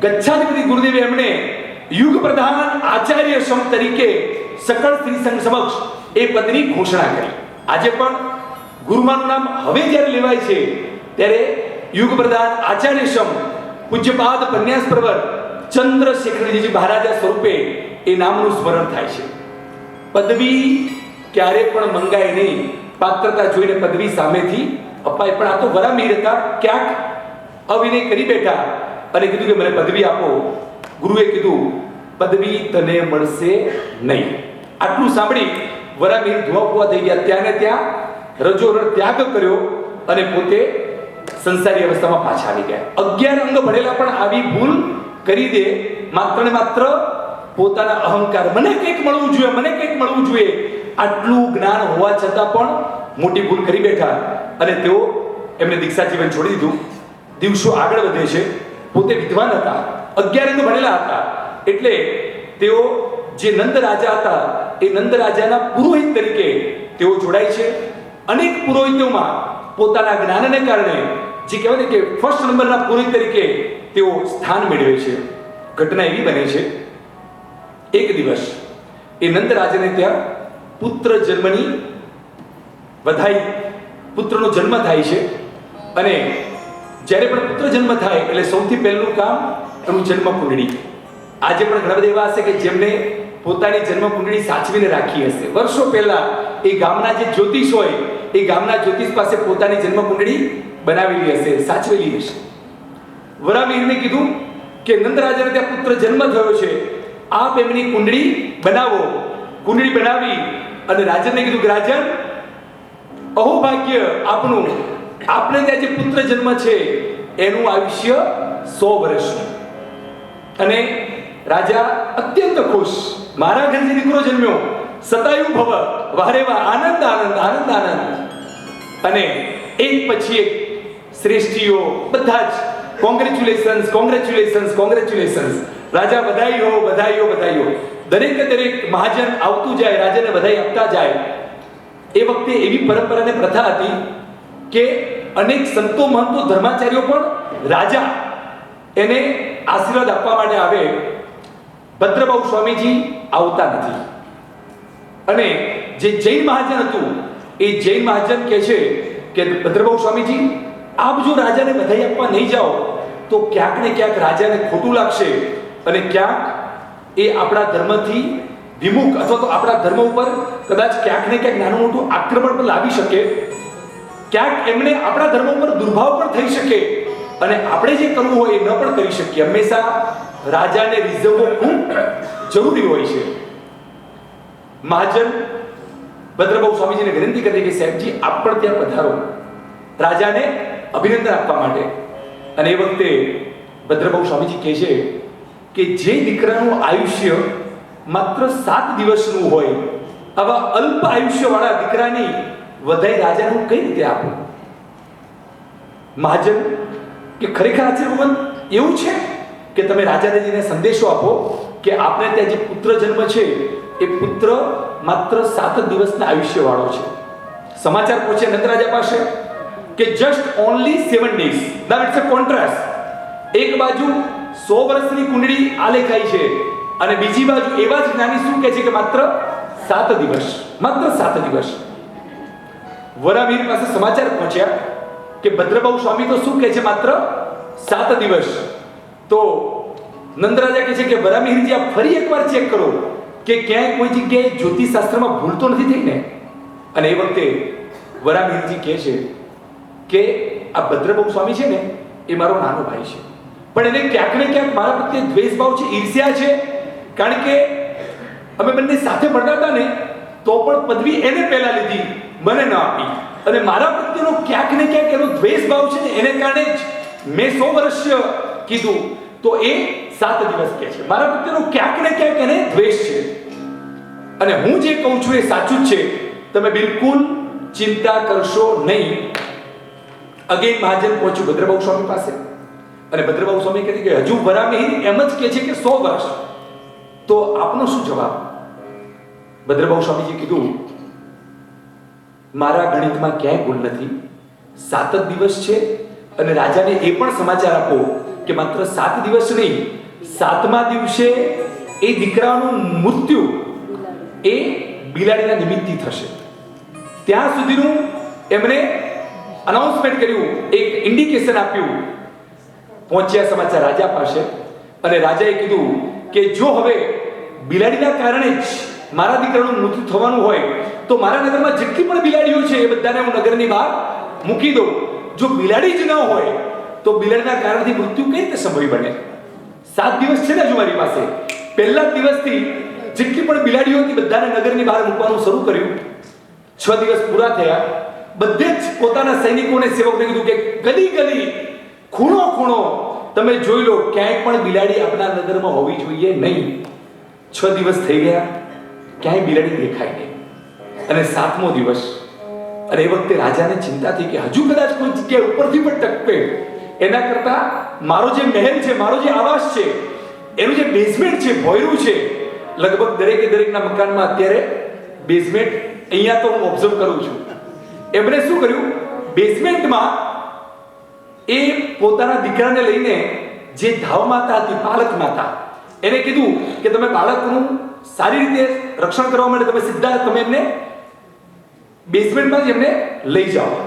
ગચ્છાધિપતિ ગુરુદેવે એમને યુગ પ્રધાન આચાર્ય સમ તરીકે સકળ શ્રીસંઘ સમક્ષ એ પદની ઘોષણા કરી. આજે પણ ગુરુમાનું નામ હવે જ્યારે લેવાય છે ત્યારે યુગ પ્રધાન આચાર્ય સમ પૂજ્યપાદ પન્યાસ પ્રવર ચંદ્રશેખરજી મહારાજા સ્વરૂપે એ નામનું સ્મરણ થાય છે. પદવી ક્યારે પણ મંગાય નહીં, પાત્રતા જોઈને પદવી સામેથી અપાય. પણ આ તો વરામીર હતા, ક્યાંક અવિનય કરી બેઠા અને કીધું કે મને પદવી આપો. ગુરુએ કીધું પદવી તને મળશે નહીં. આટલું સાંભળી વરામીર ધુઆ થઈ ગયા, ત્યાં ને ત્યાં રજોરડ ત્યાગ કર્યો અને પોતે સંસારી અવસ્થામાં પાછા આવી ગયા. 11 અંગ ભણેલા પણ આવી ભૂલ કરી દે, માત્ર ને માત્ર પોતાના અહંકાર, મને કંઈક મળવું જોઈએ આટલું જ્ઞાન હોવા છતાં પણ મોટી ભૂલ કરી બેઠા. અને તેઓ એમને દીક્ષા જીવન છોડી દીધું. દિવસો આગળ વધે છે. પોતે વિદ્વાન હતા, 11 અંગ ભણેલા હતા, એટલે તેઓ જે નંદ રાજા હતા એ નંદ રાજાના પુરોહિત તરીકે તેઓ જોડાય છે. અનેક પુરોહિતોમાં પોતાના જ્ઞાનને કારણે જે કહેવાય ને કે ફર્સ્ટ નંબરના પુરોહિત તરીકે તેઓ સ્થાન મેળવે છે. ઘટના એવી બને છે, એક દિવસ એ નંદ રાજાને ત્યાં પુત્ર જન્મની વધાઈ, પુત્રનો જન્મ થાય છે. અને જ્યારે પણ પુત્ર જન્મ થાય એટલે સૌથી પહેલું કામ એનું જન્મ કુંડળી. આજે પણ ઘણા બધા એવા હશે કે જેમને પોતાની જન્મ કુંડળી સાચવીને રાખી હશે. વર્ષો પહેલા એ ગામના જે જ્યોતિષ હોય એ ગામના જ્યોતિષ પાસે પોતાની જન્મ કુંડળી બનાવેલી હશે, સાચવેલી હશે. વરામીરને કીધું કે નંદ રાજાને ત્યાં પુત્ર જન્મ થયો છે, આપ એમની કુંડળી બનાવો. કુંડળી બનાવી અને રાજનને કીધું કે રાજન, અહોભાગ્ય આપનું, આપને ત્યાં જે પુત્ર જન્મ છે એનું આયુષ્ય 100 વર્ષનું. અને રાજા અત્યંત ખુશ, મારા ઘરે જે દીકરો જન્મ્યો, સતાયુ ભવ, વારે વા, આનંદ આનંદ આનંદ આનંદ. અને એક પછી એક શ્રેષ્ઠીઓ બધા જ કોંગ્રેચ્યુલેશન્સ. રાજા બધાઈઓ. દરેક મહાજન આવતું જાય, રાજાને બધાઈ આપતા જાય. એ વખતે એવી પરંપરાને પ્રથા હતી કે અનેક સંતો મહંતો ધર્માચાર્યો પણ રાજા એને આશીર્વાદ આપવા માટે આવે. ભદ્રબાહુ સ્વામીજી આવતા નથી. અને જે જૈન મહાજન હતું એ જૈન મહાજન કહે છે કે ભદ્રબાહુ સ્વામીજી, આપ જો રાજાને બધાઈ આપવા નહીં જાઓ તો ક્યાંક ને ક્યાંક રાજાને ખોટું લાગશે અને ક્યાંક એ આપણા ધર્મથી વિમુખ અથવા તો આપણા ધર્મ ઉપર કદાચ ક્યાંક ને ક્યાંક નાનું મોટું આક્રમણ પણ લાવી શકે, ક્યાંક એમને આપણા ધર્મ ઉપર દુર્ભાવ પણ થઈ શકે અને આપણે જે કરવું હોય એ ન પણ કરી શકીએ. હંમેશા રાજાને રીઝવવો ખૂબ જરૂરી હોય છે. મહાજન ભદ્રભાઉ સ્વામીજીને વિનંતી કરી કે સાહેબજી આપ પણ ત્યાં પધારો રાજાને અભિનંદન આપવા માટે. અને એ વખતે ભદ્રભાઉ સ્વામીજી કહે છે કે જે દીકરાનું આયુષ્ય માત્ર 7 દિવસનું હોય આવા અલ્પ આયુષ્યવાળા દીકરાની વધાઈ રાજાને હું કઈ રીતે આપું? મહાજન કે ખરેખર આચાર્ય ભગવાન એવું છે કે તમે રાજાને જઈને સંદેશો આપો કે આપણે ત્યાં જે પુત્ર જન્મ છે એ પુત્ર માત્ર 7 દિવસના આયુષ્યવાળો છે. સમાચાર પહોંચે નંદરાજા પાસે કે just only 7 days. Now it's a contrast. એક બાજુ 100 વર્ષની કુંડળી આલેખાઈ છે અને બીજી બાજુ એવા જ જ્ઞાની શું કહે છે કે માત્ર 7 દિવસ, માત્ર 7 દિવસ. વરાવીર પાસે સમાચાર પહોંચ્યા કે ભદ્રભાઉ સ્વામી તો શું કહે છે માત્ર 7 દિવસ. તો નંદરાજા કહે છે કે વરામીરજી આપ ફરી એકવાર ચેક કરો કે ક્યાંય કોઈ જગ્યાએ જ્યોતિષશાસ્ત્રમાં ભૂલ તો નથી થઈ ને. અને એ વખતે વરામીરજી કહે છે કે આ ભદ્રભાઉ સ્વામી છે ને એ મારો નાનો ભાઈ છે, પણ એને ક્યાંક ને ક્યાંક મારા પ્રત્યે દ્વેષ ભાવ છે, ઈર્ષ્યા છે. કારણ કે અમે બંને સાથે ભણતા હતા ને તો પણ પદવી એને પહેલા લીધી, મને ન આપી. અને મારા પ્રત્યેનો ક્યાંક ને ક્યાંક એનો દ્વેષ ભાવ છે ને એને કારણે જ મેં 100 વર્ષ કીધું તો એ 7 દિવસ કહે છે. મારા પ્રત્યેનો ક્યાંક ને ક્યાંક એને દ્વેષ છે અને હું જે કહું છું એ સાચું જ છે, તમે બિલકુલ ચિંતા કરશો નહીં. અગેન મહાજન પહોંચ્યું ભદ્રભાઉ સ્વામી પાસે અને ભદ્રભાઉ સ્વામી કહે કે હજુ વરામીર એમ જ કહે છે કે 100 વર્ષ. તો આપનો શું જવાબ? ભદ્રભાઉ સ્વામીજી કીધું મારા ગણિતમાં ક્યાંય ભૂલ નથી, 7 જ દિવસ છે. અને રાજાને એ પણ સમાચાર આપો કે માત્ર 7 દિવસ નહીં, 7મા દિવસે એ દીકરાનું મૃત્યુ એ બિલાડીના નિમિત્તથી થશે. ત્યાં સુધીનું એમણે અનાઉન્સમેન્ટ કર્યું, એક ઇન્ડિકેશન આપ્યું. પહોંચ્યા સમાચાર રાજા પાસે અને રાજાએ કીધું કે જો હવે બિલાડીના કારણે જ મારા દીકરાનું મૃત્યુ થવાનું હોય તો મારા નગરમાં જેટલી પણ બિલાડીઓ છે એ બધાને હું નગરની બહાર મૂકી દઉં. જો બિલાડી જ ન હોય તો બિલાડીના કારણથી મૃત્યુ કઈ રીતે સંભવી બને? 7 દિવસ છે ને હજુ મારી પાસે. પહેલા દિવસથી જેટલી પણ બિલાડીઓ હતી બધાને નગરની બહાર મૂકવાનું શરૂ કર્યું. 6 દિવસ પૂરા થયા. બધે જ પોતાના સૈનિકોને સેવકોને કીધું કે ગલી ગલી ખૂણો ખૂણો તમે જોઈ લો, ક્યાંય પણ બિલાડી આપણા નગરમાં હોવી જોઈએ નહીં. 6 દિવસ થઈ ગયા, ક્યાંય બિલાડી દેખાય નહીં. અને 7મો દિવસ. અને એ વખતે રાજાને ચિંતા થઈ કે હજુ કદાચ કોઈ જગ્યાએ ઉપરથી પણ ટકપે, એના કરતા મારો જે મહેલ છે, મારો જે આવાસ છે, એનું જે બેઝમેન્ટ છે, ભોયરું છે, લગભગ દરેકે દરેકના મકાનમાં અત્યારે બેઝમેન્ટ અહીંયા તો હું ઓબ્ઝર્વ કરું છું. એમણે શું કર્યું, બેઝમેન્ટમાં એ પોતાના દીકરાને લઈને જે ધાવ માતા હતી, પાલક માતા, એને કીધું કે તમે બાળકનું સારી રીતે રક્ષણ કરવા માટે તમે સીધા તમે એમને બેઝમેન્ટમાં જ એમને લઈ જાઓ.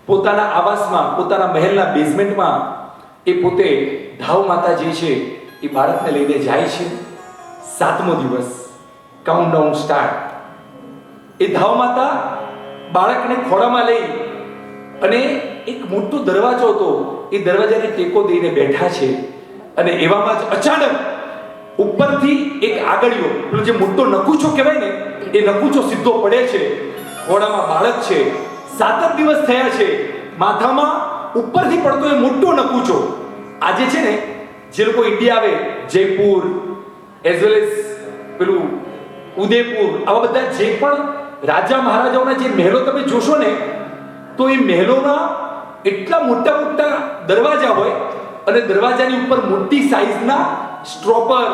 પોતાના આવાસમાં, પોતાના મહેલના બેઝમેન્ટમાં એ પોતે ધાવ માતા જે છે એ બાળકને લઈને જાય છે. 7મો દિવસ, કાઉન્ટડાઉન સ્ટાર્ટ. એ ધાવ માતા બાળકને ખોળામાં લઈ અને એક મોટો દરવાજો હતો, એ દરવાજાને ટેકો દઈને બેઠા છે. અને એવામાં જ અચાનક ઉપરથી એક આગળિયો, પેલો જે મોટો નકુચો કહેવાય ને, એ નકુચો સીધો પડે છે. ખોળામાં બાળક છે. 7 જ દિવસ થયા છે. માથામાં ઉપરથી પડતો એ મોટો નકુચો. આજે છે ને જે લોકો ઇન્ડિયા આવે, જયપુર એઝ વેલ એઝ પેલું ઉદયપુર, આવા બધા જે પણ રાજા મહારાજાઓના જે મહેલો તમે જોશો ને તો એ મહેલોના એટલા મોટા મોટા દરવાજા હોય અને દરવાજાની ઉપર મોટી સાઈઝના સ્ટ્રોપર,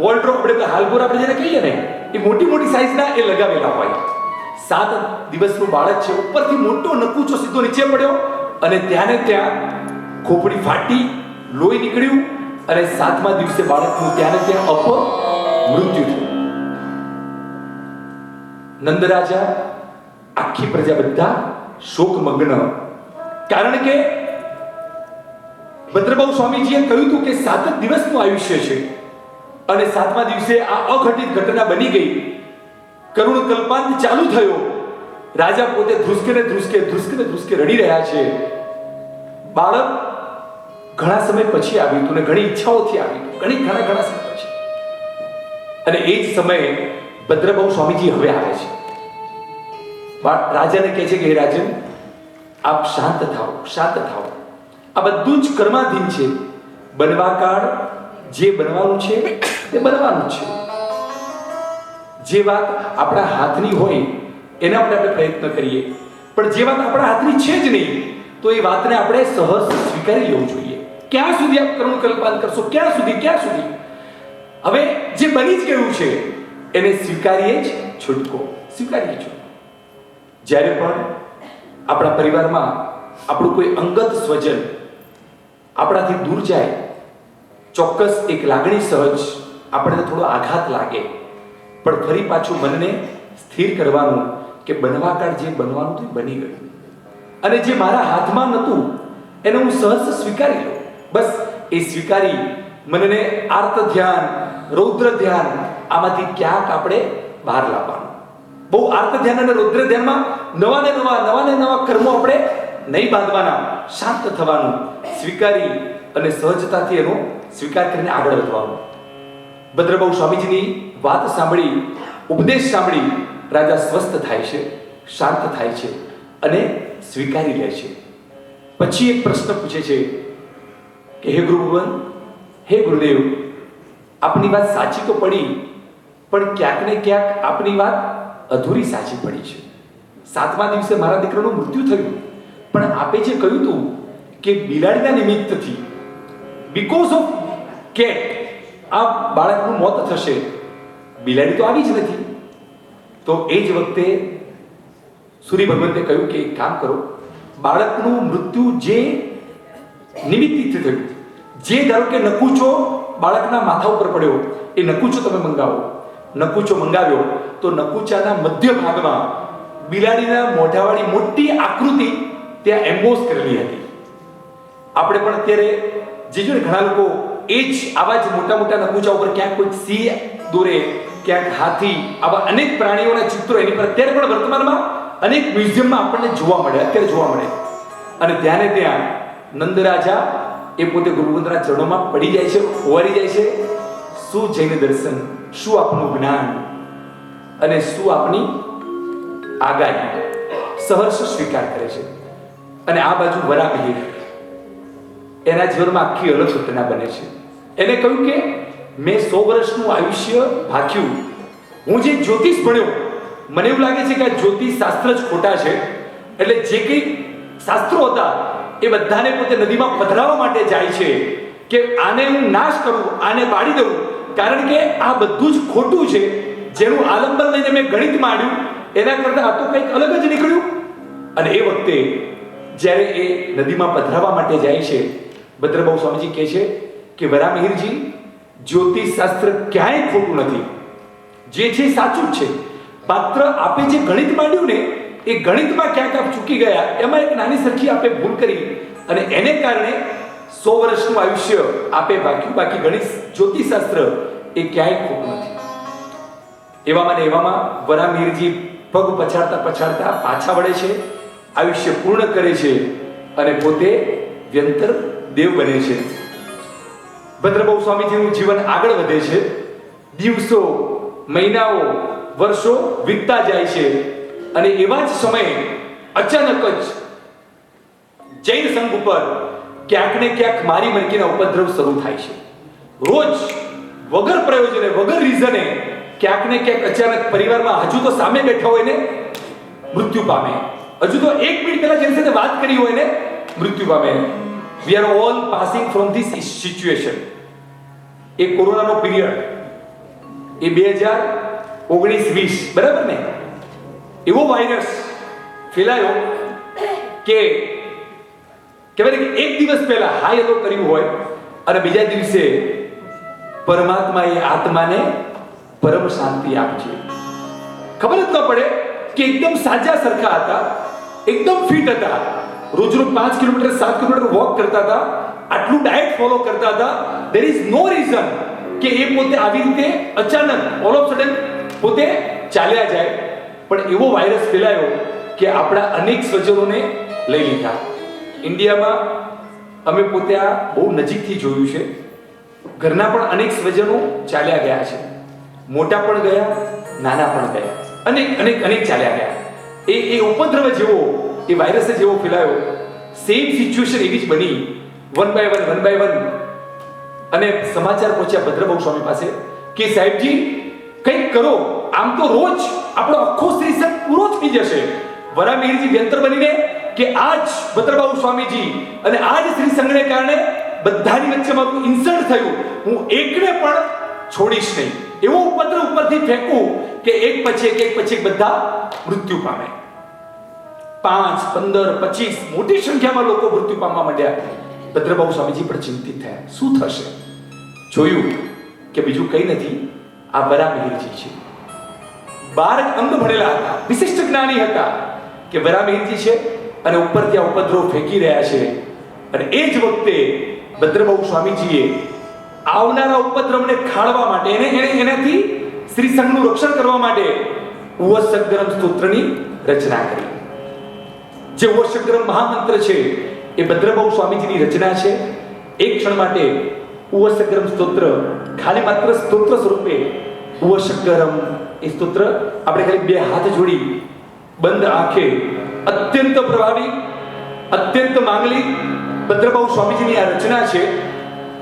વોલડ્રોપ, આપણે હાલગોર આપણે જેને કહીએ ને એ મોટી મોટી સાઈઝના એ લગાવેલા હોય. 7 દિવસનું બાળક છે, ઉપરથી મોટો નકુચો સીધો નીચે પડ્યો અને ત્યાં ને ત્યાં ખોપડી ફાટી, લોહી નીકળ્યું અને 7મા દિવસે બાળકનું ત્યાં ને ત્યાં મૃત્યુ થયું. નંદરાજા, આખી પ્રજા બધા શોકમગ્ન. કારણ કે ભદ્રભાઉ સ્વામીજીએ કહ્યું હતું કે 7 જ દિવસનું આયુષ્ય છે અને 7મા દિવસે આ અઘટિત ઘટના બની ગઈ. કરુણ કલ્પાંત ચાલુ થયો. રાજા પોતે ધ્રુસકે રડી રહ્યા છે. બાળક ઘણા સમય પછી આવ્યું હતું ને ઘણી ઈચ્છાઓથી આવ્યું હતું, ઘણા સમય પછી. અને એ જ સમયે ભદ્રભાઉ સ્વામીજી હવે આવે છે. રાજાને કહે છે કે હે રાજન, આપ શાંત થાઓ, શાંત થાઓ. આ બધું જ કર્માધીન છે. બનવા કાળ જે બનવાનું છે તે બનવાનું છે. જે વાત આપણા હાથની હોય એના માટે આપણે પ્રયત્ન કરીએ, પણ જે વાત આપણા હાથની છે જ નહીં તો એ વાતને આપણે સહજ સ્વીકારી લેવું જોઈએ. ક્યાં સુધી આપ કરુણ કલ્પાન કરશો? ક્યાં સુધી? હવે જે બની જ ગયું છે એને સ્વીકારીએ જ છૂટકો. જ્યારે પણ આપણા પરિવારમાં આપણું કોઈ અંગત સ્વજન આપણાથી દૂર જાય, ચોક્કસ એક લાગણી સહજ આપણને થોડો આઘાત લાગે, પણ ફરી પાછું મનને સ્થિર કરવાનું કે બનવાકાળ જે બનવાનું હતું બની ગયું, અને જે મારા હાથમાં નહોતું એને હું સહજ સ્વીકારી લઉં. બસ એ સ્વીકારી મનને આર્ત ધ્યાન, રૌદ્ર ધ્યાન આમાંથી ક્યાંક આપણે બહાર લાવવાનું. બહુ આર્ત ધ્યાન અને રૌદ્ર ધ્યાનમાં નવા ને નવા કર્મો આપણે નહીં બાંધવાના, શાંત થવાનું, સ્વીકારી અને સહજતાથી એનો સ્વીકાર કરીને આગળ વધવાનું. ભદ્રભાઉ સ્વામીજીની વાત સાંભળી, ઉપદેશ સાંભળી રાજા સ્વસ્થ થાય છે, શાંત થાય છે અને સ્વીકારી લે છે. પછી એક પ્રશ્ન પૂછે છે કે હે ગુરુભુવન, હે ગુરુદેવ, આપની વાત સાચી તો પડી, પણ ક્યાંક ને ક્યાંક આપની વાત અધૂરી સાચી પડી છે. 7મા દિવસે મારા દીકરાનું મૃત્યુ થયું, પણ આપે જે કહ્યું હતું કે બિલાડીના નિમિત્તથી, બીકોઝ ઓફ કેટ, આ બાળકનું મોત થશે, બિલાડી તો આવી જ નથી. તો એ જ વખતે સૂર્ય ભગવંતે કહ્યું કે એક કામ કરો, બાળકનું મૃત્યુ જે નિમિત્તથી થયું, જે ધારો કે નકુચો બાળકના માથા ઉપર પડ્યો, એ નકુચો તમે મંગાવો. નકુચો મંગાવ્યો તો નકુચાના મધ્ય ભાગમાં બિલાડીના મોઢાવાળી મોટી આકૃતિ ત્યાં એમ્બોસ કરેલી હતી. આપણે પણ અત્યારે જે જો ઘણા લોકો એ જ આવા જ મોટા નકુચા ઉપર ક્યાંક કોઈ સિંહ દોરે, ક્યાંક હાથી, આવા અનેક પ્રાણીઓના ચિત્રો એની પર અત્યારે પણ વર્તમાનમાં અનેક મ્યુઝિયમમાં આપણને જોવા મળે. અને ત્યાં ને ત્યાં નંદરાજા એ પોતે ગુરુવંદના ચરણોમાં પડી જાય છે, હોવારી જાય છે. શું જૈન દર્શન, શું આપનું જ્ઞાન અને શું આપની આગાહી, સહર્ષ સ્વીકાર કરે છે. અને આ બાજુ વરામિહિર, એના જીવનમાં આખી અલગ ઘટના બને છે. એને કહ્યું કે મેં 100 વર્ષનું આયુષ્ય ભાગ્યું, હું જે જ્યોતિષ ભણ્યો, મને એવું લાગે છે કે આ જ્યોતિષ શાસ્ત્ર જ ખોટા છે, એટલે જે કંઈ શાસ્ત્રો હતા એ બધાને પોતે નદીમાં પધરાવવા માટે જાય છે કે આને હું નાશ કરું, આને પાડી દઉં, કારણ કે આ બધું જ ખોટું છે. જેનું આલંબન લઈને મેં ગણિત માંડ્યું એના કરતાં આ તો કંઈક અલગ જ નીકળ્યું. અને એ વખતે જ્યારે એ નદીમાં પધરાવવા માટે જાય છે, ભદ્રભાઉ સ્વામીજી કહે છે કે વરામિહિરજી, જ્યોતિષ શાસ્ત્ર ક્યાંય ખોટું નથી, જે છે સાચું જ છે. માત્ર આપે જે ગણિત માંડ્યું ને એ ગણિતમાં ક્યાંક આપ ચૂકી ગયા, એમાં એક નાની સરખી આપે ભૂલ કરી અને એને કારણે 100 વર્ષનું આયુષ્ય આપે ભાગ્યું. બાકી ગણિત જ્યોતિષ શાસ્ત્ર એ ક્યાંય ખોટું નથી. એવામાં વરામિહિરજી પગ પછાડતા પાછા વળે છે, આયુષ્ય પૂર્ણ કરે છે અને પોતે વ્યંતર દેવ બને છે. ભદ્રભાઉ સ્વામીજીનું જીવન આગળ વધે છે. દિવસો, મહિનાઓ, વર્ષો વીતતા જાય છે અને એવા જ સમયે અચાનક જ જૈન સંઘ ઉપર ક્યાંક ને ક્યાંક મારી મરકીના ઉપદ્રવ શરૂ થાય છે. રોજ વગર પ્રયોજને, વગર રીઝને ક્યાંક ને ક્યાંક અચાનક પરિવારમાં હજુ તો સામે બેઠા હોય ને મૃત્યુ પામે, હજુ તો 1 મિનિટ પહેલા જેની સાથે વાત કરી હોય ને મૃત્યુ પામે. We are all passing from this situation. એ કોરોનાનો પીરિયડ, એ 2019-20, બરાબર ને? એવો વાયરસ ફેલાયો કે કહેવાય કે એક દિવસ પહેલા હાઈ એલો કર્યું હોય અને બીજા દિવસે પરમાત્માએ આત્માને પરમ શાંતિ આપજે. ખબર જ ન પડે કે એકદમ સાજા સરખા હતા, એકદમ ફિટ હતા, રોજ 5 કિલોમીટર 7 કિલોમીટર વોક કરતા હતા, આટલું ડાયટ ફોલો કરતા હતા. ધેર ઇઝ નો રીઝન કે એ પોતે આવી રીતે અચાનક ઓલ ઓફ સડન પોતે ચાલ્યા જાય. પણ એવો વાયરસ ફેલાયો કે આપણા અનેક સ્વજનોને લઈ લીધા. ઇન્ડિયામાં અમે પોતે આ બહુ નજીકથી જોયું છે. ઘરના પણ અનેક સ્વજનો ચાલ્યા ગયા છે, મોટા પણ ગયા, નાના પણ ગયા, અનેક અનેક અનેક ચાલ્યા ગયા. એ ઉપદ્રવ જેવો, એ વાયરસ જેવો ફેલાયો. સેમ સિચ્યુએશન એવી જ બની, વન બાય વન. અને સમાચાર પહોંચ્યા ભદ્રબાહુ સ્વામી પાસે કે સાહેબજી કંઈક કરો, આમ તો રોજ આપણો આખો શ્રીસંગ પૂરો થઈ જશે. વરામિહિરજી વ્યંતર બનીને કે આજ ભદ્રબાહુ સ્વામીજી અને આજ શ્રીસંગને કારણે બધાની વચ્ચે મારું ઇન્સલ્ટ થયું, હું એકને પણ છોડીશ નહીં. એવો ઉપદ્રવ ઉપરથી ફેંકું કે એક પછી એક બધા મૃત્યુ પામે. 5, 15, 25 મોટી સંખ્યામાં લોકો મૃત્યુ પામવા માંડ્યા. ભદ્રબાહુ સ્વામીજી પણ ચિંતિત થયા, શું થશે? જોયું કે બીજું કંઈ નથી, આ વરામિહિરજી છે. 12 અંગ ભણેલા હતા, વિશિષ્ટ જ્ઞાની હતા કે વરામિહિરજી છે અને ઉપરથી આ ઉપદ્રવ ફેંકી રહ્યા છે. અને એ જ વખતે ભદ્રબાહુ સ્વામીજીએ આવનારા ઉપદ્રવને ખાળવા માટે, એનાથી શ્રી સંઘનું રક્ષણ કરવા માટે ઉવસગ્રમ સ્તોત્રની રચના કરી. જે ઉવસગ્રમ મહામંત્ર છે એ ભદ્રબાહુ સ્વામીજીની રચના છે. એક ક્ષણ માટે ઉવસગ્રમ સ્તોત્ર, ખાલી માત્ર સ્તોત્ર સ્વરૂપે ઉવસગ્રમ એ સ્તોત્ર આપણે ખાલી 2 હાથ જોડી બંધ આંખે અત્યંત પ્રભાવી, અત્યંત માંગલિક ભદ્રબાહુ સ્વામીજીની આ રચના છે.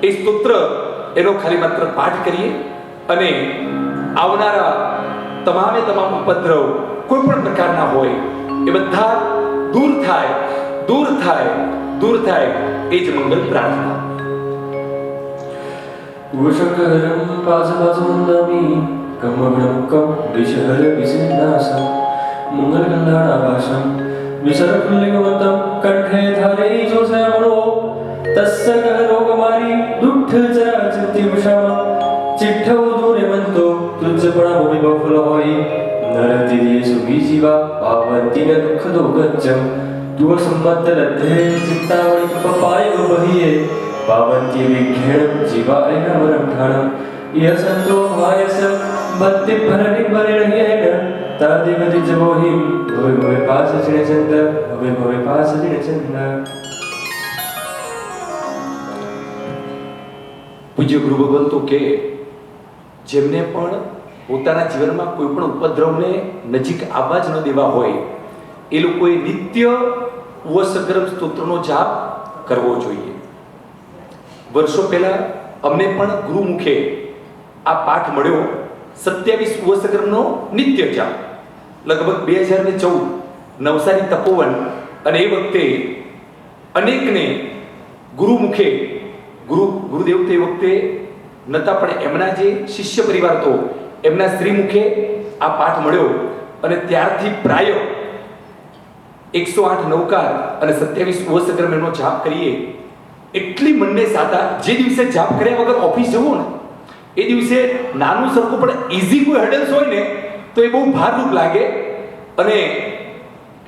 એ સ્તોત્ર એનો ખાલી માત્ર પાઠ કરીએ અને આવનારા તમામે તમામ ઉપદ્રવ કોઈ પણ પ્રકારના હોય એ બધા દૂર થાય એ જ મંગલ પ્રાર્થના. ઉષકરમ પાસપાસમંદામી કમગણકમ વિષહર વિસિન્દાસમ મંગલકલ્યાણાભાસમ વિસર્ગલિંગવંતમ કંઠે ધારે જોષમણો તસ્ય રોગમારી દુઃખ જરા ચિત્તિ વિષમ ચિઠ્ઠો દૂરે મંતો તુજ્જપણા ભૂમિ બફલ હોય નરતિદિયે સુખી જીવા પાવંતિન દુઃખ દોગજ્જમ તુવ સંમત રદ્ધે ચિત્તાવણી પપાય બહીએ પાવંતી વિઘ્નેણ જીવાય નવરમ ઠાણમ યસંતો વાયસ બત્તિ ભરની ભરેણ્યેન તાદિ ગતિ જવોહિમ ભવે ભવે પાસ ચિણે ચંદ ભવે પાસ ચિણે ચંદ. પૂજ્ય ગુરુ ભગવંતો કે જેમને પણ પોતાના જીવનમાં કોઈ પણ ઉપદ્રવને નજીક આવવા જ ન દેવા હોય એ લોકોએ નિત્ય ઉવસગ્રમ સ્તોત્રનો જાપ કરવો જોઈએ. વર્ષો પહેલા અમને પણ ગુરુમુખે આ પાઠ મળ્યો, 27 ઉવસગ્રમનો નિત્ય જાપ, લગભગ 2014 નવસારી તપોવન. અને એ વખતે અનેકને ગુરુમુખે ગુરુદેવ તે વખતે નતા, પણ એમના જે શિષ્ય પરિવાર હતો એમના શ્રીમુખે આ પાઠ મળ્યો. અને ત્યારથી પ્રાય 108 નવકાર અને 27 ઉવસગ્રમ એનો જાપ કરીએ. એટલી મનને સાતા, જે દિવસે જાપ કર્યા વગર ઓફિસ જવું ને એ દિવસે નાનું સરખું પણ ઈઝી કોઈ હર્ડલ્સ હોય ને તો એ બહુ ભારરૂપ લાગે. અને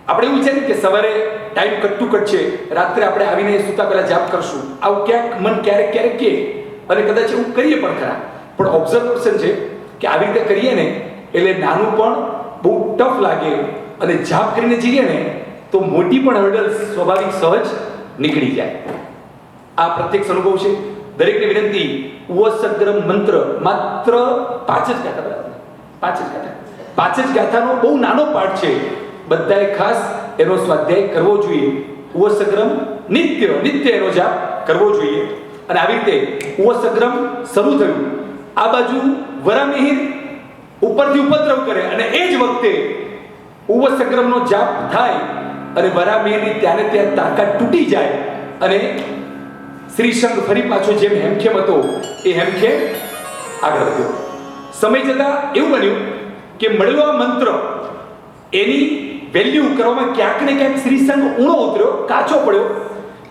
આપણે એવું વિચારીએ કે સવારે ટાઈમ કટ ટુ કટ છે, રાત્રે આપણે આવીને સૂતા પહેલા જાપ કરશું, આવું ક્યાંક મન ક્યારેક કહે અને કદાચ એવું કરીએ પણ ખરા. પણ ઓબ્ઝર્વેશન છે કે આવી રીતે કરીએ ને એટલે નાનું પણ બહુ ટફ લાગે અને જાપ કરીને જઈએ ને તો મોટી પણ હર્ડલ્સ સ્વાભાવિક સહજ નીકળી જાય. આ પ્રત્યક્ષ અનુભવ છે. દરેકને વિનંતી, ઉવસગ્રમ મંત્ર માત્ર 5 જ ગાથા, બરાબર 5 જ ગાથાનો બહુ નાનો પાઠ છે. બધાએ ખાસ એનો સ્વાધ્યાય કરવો જોઈએ. ઉવસગ્રમ નિત્ય એનો જાપ કરવો જોઈએ. અને આવી રીતે ઉવસગ્રમ શરૂ થયું, આ બાજુ વરામિહિર ઉપરથી ઉપદ્રવ કરે અને એ જ વખતે ઉવસગ્રમનો જાપ થાય અને વરામિહિરની ત્યાં તાકાત તૂટી જાય અને શ્રીસંઘ ફરી પાછો જેમ હેમખેમ હતો એ હેમખેમ આગળ વધ્યો. સમય જતા એવું બન્યું કે મળેલો આ મંત્ર એની વેલ્યુ કરવામાં ક્યાંક ને ક્યાંક શ્રીસંઘ ઊણો ઉતર્યો, કાચો પડ્યો.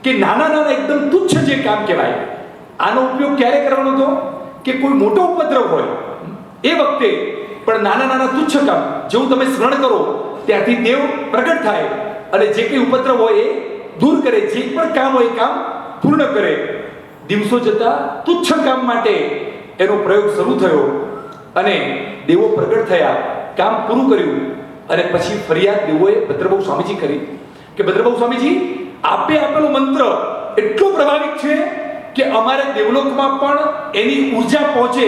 કે નાના એકદમ તુચ્છ જે કામ કહેવાય, આનો ઉપયોગ ક્યારે કરવાનો હતો કે કોઈ મોટો ઉપદ્રવ હોય એ વખતે. પણ નાના તુચ્છ કામ જેવું તમે સ્મરણ કરો ત્યાંથી દેવ પ્રગટ થાય અને જે કંઈ ઉપદ્રવ હોય એ દૂર કરે, જે પણ કામ હોય એ કામ પૂર્ણ કરે. દિવસો જતા તુચ્છ કામ માટે એનો પ્રયોગ શરૂ થયો અને દેવો પ્રગટ થયા, કામ પૂરું કર્યું. અને પછી ફરિયાદ દેવોએ ભદ્રબાહુ સ્વામીજી કરી કે ભદ્રબાહુ સ્વામીજી, આપે આપેલો મંત્ર એટલો પ્રભાવિક છે કે અમારે દેવલોકમાં પણ એની ઉર્જા પહોંચે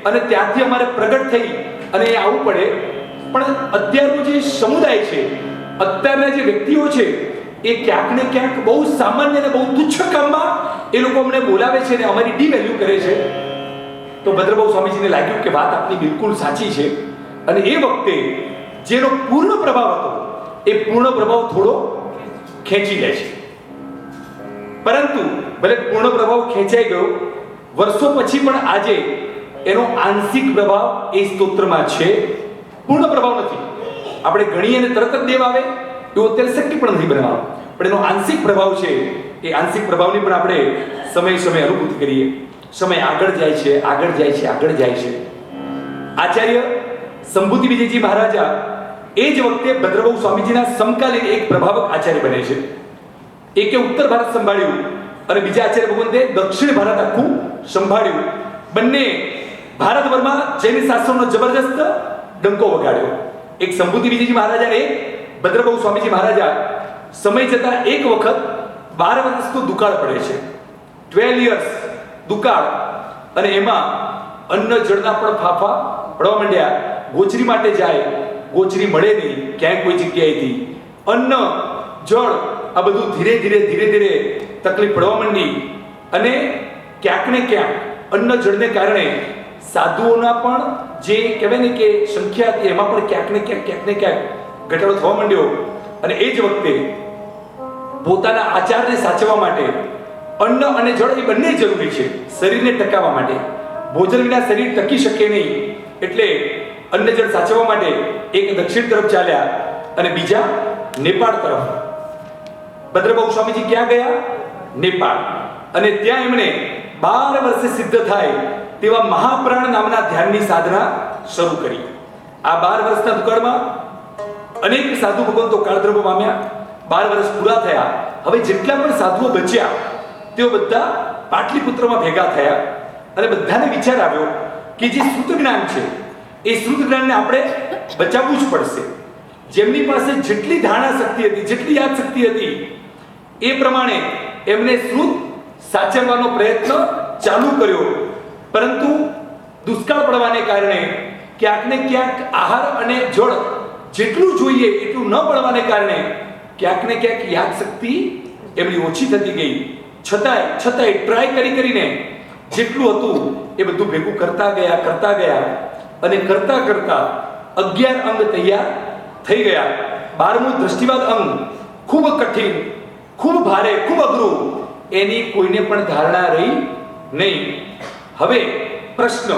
અને ત્યાંથી અમારે પ્રગટ થઈ અને એ આવવું પડે. પણ અત્યારનો જે સમુદાય છે, અત્યારના જે વ્યક્તિઓ છે, એ ક્યાંક ને ક્યાંક બહુ સામાન્ય અને બહુ તુચ્છ કામમાં એ લોકો અમને બોલાવે છે અને અમારી ડિવેલ્યુ કરે છે. તો ભદ્રભાઉ સ્વામીજીને લાગ્યું કે વાત આપની બિલકુલ સાચી છે. અને એ વખતે જેનો પૂર્ણ પ્રભાવ હતો એ પૂર્ણ પ્રભાવ થોડો ખેંચી લે છે. પરંતુ ભલે પૂર્ણ પ્રભાવ ખેંચાઈ ગયો, વર્ષો પછી પણ આજે એનો આંશિક પ્રભાવ એ સ્તોત્રમાં છે, પૂર્ણ પ્રભાવ નથી. આપણે ગણીએ અને તરત જ દેવ આવે એવું અત્યારે શક્ય પણ નથી બનાવવા, પણ એનો આંશિક પ્રભાવ છે. એ આંશિક પ્રભાવની પણ આપણે સમય સમય અનુભૂતિ કરીએ. સમય આગળ જાય છે, આગળ જાય છે, આગળ જાય છે. આચાર્ય સંભૂતિ વિજયજી મહારાજા એ જ વખતે ભદ્રભાઉ સ્વામીજીના સમકાલીન એક પ્રભાવક આચાર્ય બને છે. એકે ઉત્તર ભારત સંભાળ્યું અને બીજા આચાર્ય ભગવંતે દક્ષિણ ભારત આખું સંભાળ્યું. બંને ભારતભરમાં જૈન શાસ્ત્રોનો જબરજસ્ત ડંકો વગાડ્યો. એક સંભૂતિ વિજયજી મહારાજા અને એક ભદ્રભાઉ સ્વામીજી મહારાજા. સમય જતા એક વખત 12 વર્ષનો દુકાળ પડે છે, 12 years દુકાળ. અને એમાં અન્ન જળના પણ ફાફા પડવા માંડ્યા. ગોચરી માટે જાય, ગોચરી મળે નહીં ક્યાંય કોઈ જગ્યાએથી. અન્ન જળ આ બધું ધીરે ધીરે તકલીફ પડવા માંડી. અને ક્યાંક ને ક્યાંક અન્ન જળને કારણે સાધુઓના પણ જે કહેવાય ને કે સંખ્યા હતી એમાં પણ ક્યાંક ને ક્યાંક ઘટાડો થવા માંડ્યો. અને એ જ વખતે પોતાના આચારને સાચવવા માટે અન્ન અને જળ એ બંને જરૂરી છે શરીરને ટકાવવા માટે. ભોજન વિના શરીર ટકી શકે નહીં. એટલે અન્ન જળ સાચવવા માટે એક દક્ષિણ તરફ ચાલ્યા અને બીજા નેપાળ તરફ. ભદ્રભાઉ સ્વામીજી ક્યાં ગયા? નેપાળ. અને ત્યાં એમણે 12 વર્ષે સિદ્ધ થાય તેવા મહાપ્રાણ નામના ધ્યાનની સાધના શરૂ કરી. આ 12 વર્ષના દુકાળમાં અનેક સાધુ ભગવંતો કાળદ્રવ્ય પામ્યા. 12 વર્ષ પૂરા થયા. હવે જેટલા પણ સાધુઓ બચ્યા તેઓ બધા પાટલીપુત્રમાં ભેગા થયા અને બધાને વિચાર આવ્યો કે જે શ્રુત જ્ઞાન છે એ શ્રુત જ્ઞાનને આપણે બચાવવું જ પડશે. જેમની પાસે જેટલી ધારણા શક્તિ હતી, જેટલી યાદ શક્તિ હતી, એ પ્રમાણે એમને શ્રુત સાચવવાનો પ્રયત્ન ચાલુ કર્યો. પરંતુ દુષ્કાળ પડવાને કારણે ક્યાંક ને ક્યાંક આહાર અને જળ જેટલું જોઈએ એટલું ન પડવાને કારણે ક્યાંક ને ક્યાંક યાદ શક્તિ એમની ઓછી થતી ગઈ. છતાંય ટ્રાય કરીને જેટલું હતું એ બધું ભેગું કરતા ગયા અને કરતા 11 અંગ તૈયાર થઈ ગયા. 12મું દ્રષ્ટિવાદ અંગ ખૂબ કઠિન, ખૂબ ભારે, ખૂબ અઘરું. એની કોઈને પણ ધારણા રહી નહીં. હવે પ્રશ્ન